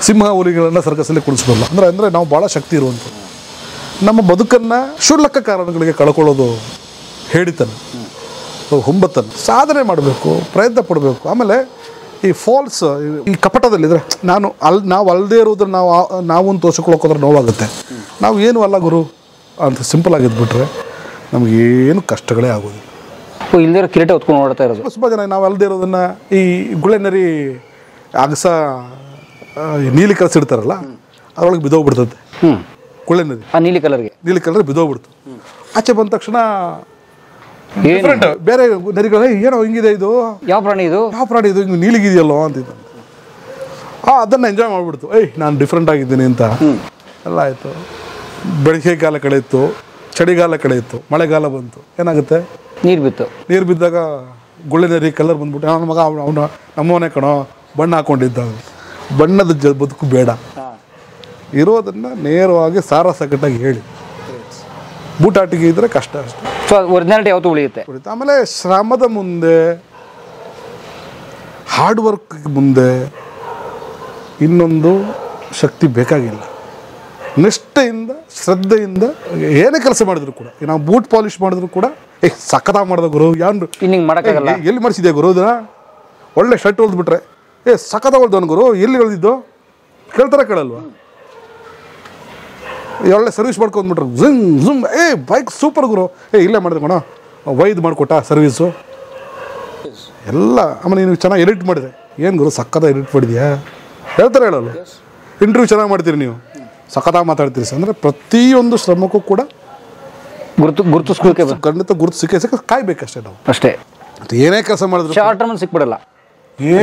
ಸಿಂಹ ಹುಲಿಗಳನ್ನು ಸರ್ಕಸಲ್ಲಿ ಕುಡಿಸ್ಬಲ್ಲ. ಅಂದರೆ ನಾವು ಭಾಳ ಶಕ್ತಿ ಇರುವಂಥದ್ದು. ನಮ್ಮ ಬದುಕನ್ನು ಕ್ಷುಲ್ಲಕ ಕಾರಣಗಳಿಗೆ ಕಳ್ಕೊಳ್ಳೋದು ಹೇಳಿತನ, ಹುಂಬತನ. ಸಾಧನೆ ಮಾಡಬೇಕು, ಪ್ರಯತ್ನ ಪಡಬೇಕು. ಆಮೇಲೆ ಈ ಫಾಲ್ಸ್, ಈ ಕಪಟದಲ್ಲಿದ್ದರೆ ನಾವು ಅಲ್ಲದೇ ಇರೋದ್ರ ನಾವು ತೋರಿಸ್ಕೊಳ್ಳೋಕೋದ್ರೆ ನೋವಾಗುತ್ತೆ. ನಾವು ಏನು ಅಲ್ಲ ಗುರು ಅಂತ ಸಿಂಪಲ್ ಆಗಿದ್ಬಿಟ್ರೆ ನಮಗೇನು ಕಷ್ಟಗಳೇ ಆಗೋದಿಲ್ಲ. ಇಲ್ಲದೇ ಕಿರೀಟ ಹೊತ್ಕೊಂಡು ನೋಡ್ತಾ ಇರೋದು ತುಂಬ ಜನ ನಾವು ಅಲ್ಲದೇ ಇರೋದನ್ನು ಈ ಗುಳೆನರಿ ಅಗಸ ನೀಲಿ ಕಲಸಿಡ್ತಾರಲ್ಲ, ಅದರೊಳಗೆ ಬಿದ್ದೋಗ್ಬಿಡ್ತದೆ. ಗುಳೆನರಿ ಆ ನೀಲಿ ಕಲರ್ ಬಿದ್ದೋಗ್ಬಿಡ್ತು. ಆಚೆ ಬಂದ ತಕ್ಷಣ ಡಿಫ್ರೆಂಟ್ ಬೇರೆ ನರಿಗಳು, ಏನೋ ಹಿಂಗಿದೆ ಇದು, ಯಾವ ಪ್ರಾಣಿ ಇದು ಹಿಂಗೆ ನೀಲಿಗಿದೆಯಲ್ಲೋ ಅಂತಿದ್ದ. ಅದನ್ನು ಎಂಜಾಯ್ ಮಾಡಿಬಿಡ್ತು. ನಾನು ಡಿಫ್ರೆಂಟ್ ಆಗಿದ್ದೀನಿ ಅಂತ ಎಲ್ಲ ಆಯಿತು. ಬೆಳಗ್ಗೆ ಕಾಲ ಕಳೆಯಿತು, ಚಳಿಗಾಲ ಕಳೆಯಿತು, ಮಳೆಗಾಲ ಬಂತು. ಏನಾಗುತ್ತೆ? ನೀರು ಬಿದ್ದಾಗ ಗುಳ್ಳೆನರಿ ಕಲರ್ ಬಂದ್ಬಿಟ್ಟು ನನ್ನ ಮಗ ಅವನು ನಮ್ಮವನೇ ಕಣೋ ಬಣ್ಣ ಹಾಕ್ಕೊಂಡಿದ್ದ. ಬಣ್ಣದ ಬದುಕು ಬೇಡ, ಇರೋದನ್ನು ನೇರವಾಗಿ ಸಾರಾಸಗಟ್ಟಾಗಿ ಹೇಳಿ. ಬೂಟಾಟಿಗೆ ಇದ್ದರೆ ಕಷ್ಟ ಅಷ್ಟೇ. ಸೊ ಒರಿಜಿನಾಲಿಟಿ ಯಾವತ್ತೂ ಉಳಿಯುತ್ತೆ. ಆಮೇಲೆ ಶ್ರಮದ ಮುಂದೆ, ಹಾರ್ಡ್ ವರ್ಕ್ ಮುಂದೆ ಇನ್ನೊಂದು ಶಕ್ತಿ ಬೇಕಾಗಿಲ್ಲ. ನಿಷ್ಠೆಯಿಂದ, ಶ್ರದ್ಧೆಯಿಂದ ಏನೇ ಕೆಲಸ ಮಾಡಿದ್ರು ಕೂಡ, ನಾವು ಬೂಟ್ ಪಾಲಿಷ್ ಮಾಡಿದ್ರು ಕೂಡ ಸಖತ್ತಾಗಿ ಮಾಡಿದ ಗುರು, ಯಾರು ಎಲ್ಲಿ ಮಾಡಿಸಿದ್ಯಾ ಗುರು, ಇದನ್ನ ಒಳ್ಳೆ ಶರ್ಟ್ ಹೊಲ್ದ್ಬಿಟ್ರೆ ಸಖತ್ತಾಗಿ ಹೊಲ್ದವನು ಗುರು, ಎಲ್ಲಿ ಹೊಲ್ದಿದ್ದು ಕೇಳ್ತಾರೆ, ಕೇಳಲ್ವಾ? ಒಳ್ಳೆ ಸರ್ವಿಸ್ ಮಾಡ್ಕೊಂಡ್ಬಿಟ್ರು, ಝುಮ್ ಬೈಕ್ ಸೂಪರ್ ಗುರು, ಇಲ್ಲೇ ಮಾಡಿದೆ ಕಣ, ವೈದ್ ಮಾಡಿಕೊಟ್ಟ ಸರ್ವೀಸು ಎಲ್ಲ. ಆಮೇಲೆ ನೀವು ಚೆನ್ನಾಗಿ ಎಡಿಟ್ ಮಾಡಿದೆ, ಏನು ಗುರು ಸಖತ್ತಾಗಿ ಎಡಿಟ್ ಮಾಡಿದ್ಯಾ ಹೇಳ್ತಾರೆ, ಹೇಳಲ್ಲ? ಇಂಟರ್ವ್ಯೂ ಚೆನ್ನಾಗಿ ಮಾಡ್ತೀರಿ ನೀವು, ಸಖತ್ತಾಗಿ ಮಾತಾಡ್ತೀರಿ ಸರ್. ಅಂದರೆ ಪ್ರತಿಯೊಂದು ಶ್ರಮಕ್ಕೂ ಕೂಡ ಗುರುತಿಸ್ಕೊಳ್ಳೋಕೆ ಖಂಡಿತ ಗುರುತು ಸಿಕ್ಕ ಕಾಯ್ಬೇಕಷ್ಟೇ ನಾವು ಅಷ್ಟೇ. ಏನೇ ಕೆಲಸ ಮಾಡಿದ್ರು ಶಾರ್ಟ್ ಟರ್ಮ್ ಸಿಕ್ಬಿಡಲ್ಲ,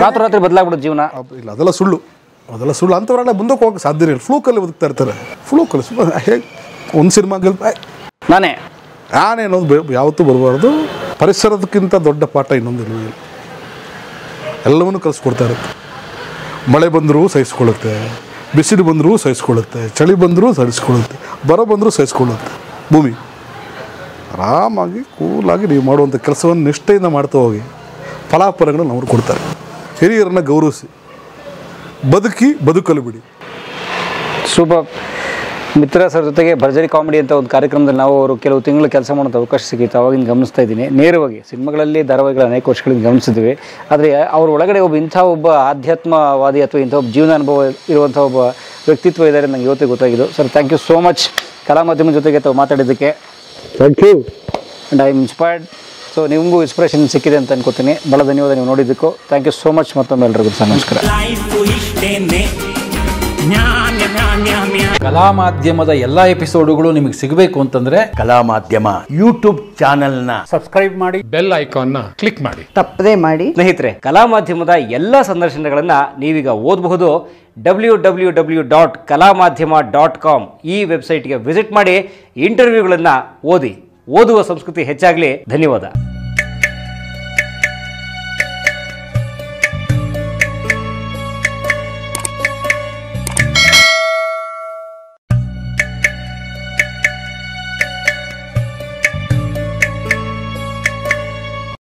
ರಾತ್ರಿ ಬದಲಾಗ್ಬಿಡೋದು ಜೀವನ. ಇಲ್ಲ, ಅದೆಲ್ಲ ಸುಳ್ಳು. ಅಂಥವರೆಲ್ಲ ಮುಂದಕ್ಕೆ ಹೋಗಕ್ಕೆ ಸಾಧ್ಯ ಇಲ್ಲ. ಫ್ಲೂಕಲ್ಲಿ ಬದುಕ್ತಾ ಇರ್ತಾರೆ. ಫ್ಲೂಕಲ್ಲಿ ಹೇಗೆ ಒಂದು ಸಿನಿಮಾ ನಾನೇ ಅನ್ನೋದು ಯಾವತ್ತೂ ಬರಬಾರ್ದು. ಪರಿಸರದಕ್ಕಿಂತ ದೊಡ್ಡ ಪಾಠ ಇನ್ನೊಂದು ಎಲ್ಲವನ್ನೂ ಕಲಿಸ್ಕೊಡ್ತಾ ಇರುತ್ತೆ. ಮಳೆ ಬಂದರೂ ಸಹಿಸ್ಕೊಳ್ಳುತ್ತೆ, ಬಿಸಿಲು ಬಂದರೂ ಸಹಿಸ್ಕೊಳ್ಳುತ್ತೆ, ಚಳಿ ಬಂದರೂ ಸಹಿಸ್ಕೊಳ್ಳುತ್ತೆ, ಬರ ಬಂದರೂ ಸಹಿಸ್ಕೊಳ್ಳುತ್ತೆ. ಭೂಮಿ ಆರಾಮಾಗಿ ಕೂಲಾಗಿ ನೀವು ಮಾಡುವಂಥ ಕೆಲಸವನ್ನು ನಿಷ್ಠೆಯಿಂದ ಮಾಡ್ತಾ ಹೋಗಿ ಫಲಾಫಲಗಳನ್ನು ಅವ್ರು ಕೊಡ್ತಾರೆ. ಹಿರಿಯರನ್ನು ಗೌರವಿಸಿ, ಬದುಕಲು ಬಿಡಿ. ಸೂಪರ್. ಮಿತ್ರ ಸರ್ ಜೊತೆಗೆ ಭರ್ಜರಿ ಕಾಮಿಡಿ ಅಂತ ಒಂದು ಕಾರ್ಯಕ್ರಮದಲ್ಲಿ ನಾವು ಅವರು ಕೆಲವು ತಿಂಗಳು ಕೆಲಸ ಮಾಡೋಂಥ ಅವಕಾಶ ಸಿಕ್ಕಿತ್ತು. ಅವಾಗಿಂದ ಗಮನಿಸ್ತಾ ಇದ್ದೀನಿ. ನೇರವಾಗಿ ಸಿನಿಮಾಗಳಲ್ಲಿ, ಧಾರಾವಾಹಿಗಳು ಅನೇಕ ವರ್ಷಗಳಿಂದ ಗಮನಿಸಿದ್ವಿ. ಆದರೆ ಅವ್ರ ಒಳಗಡೆ ಇಂಥ ಒಬ್ಬ ಆಧ್ಯಾತ್ಮವಾದಿ ಅಥವಾ ಇಂಥ ಒಬ್ಬ ಜೀವನ ಅನುಭವ ಇರುವಂಥ ಒಬ್ಬ ವ್ಯಕ್ತಿತ್ವ ಇದ್ದಾರೆ ನನಗೆ ಇವತ್ತೇ ಗೊತ್ತಾಗಿದ್ದು. Sir, thank you so much ಕಲಾ ಮಾಧ್ಯಮದ ಜೊತೆಗೆ ತಾವು ಮಾತಾಡಿದ್ದಕ್ಕೆ. Thank you. And I am inspired. So ನಿಮಗೂ ಇನ್ಸ್ಪಿರೇಷನ್ ಸಿಕ್ಕಿದೆ ಅಂತ ಅನ್ಕೋತೀನಿ. ಭಾಳ ಧನ್ಯವಾದ ನೀವು ನೋಡಿದ್ದಕ್ಕೂ. Thank you so much. ಮತ್ತೊಮ್ಮೆ ಎಲ್ರಿಗೂ ಸರ್ ನಮಸ್ಕಾರ. ಕಲಾ ಮಾಧ್ಯಮದ ಎಲ್ಲಾ ಎಪಿಸೋಡುಗಳು ನಿಮಗೆ ಸಿಗಬೇಕು ಅಂತಂದ್ರೆ ಕಲಾ ಮಾಧ್ಯಮ ಯೂಟ್ಯೂಬ್ ಚಾನೆಲ್ನ ಸಬ್ಸ್ಕ್ರೈಬ್ ಮಾಡಿ, ಬೆಲ್ ಐಕಾನ್ನ ಕ್ಲಿಕ್ ಮಾಡಿ, ತಪ್ಪದೇ ಮಾಡಿ. ಸ್ನೇಹಿತರೆ, ಕಲಾ ಮಾಧ್ಯಮದ ಎಲ್ಲ ಸಂದರ್ಶನಗಳನ್ನು ನೀವೀಗ ಓದಬಹುದು. www.kalamadhyama.com ಈ ವೆಬ್ಸೈಟ್ಗೆ ವಿಸಿಟ್ ಮಾಡಿ ಇಂಟರ್ವ್ಯೂಗಳನ್ನು ಓದಿ. ಓದುವ ಸಂಸ್ಕೃತಿ ಹೆಚ್ಚಾಗಲಿ. ಧನ್ಯವಾದ.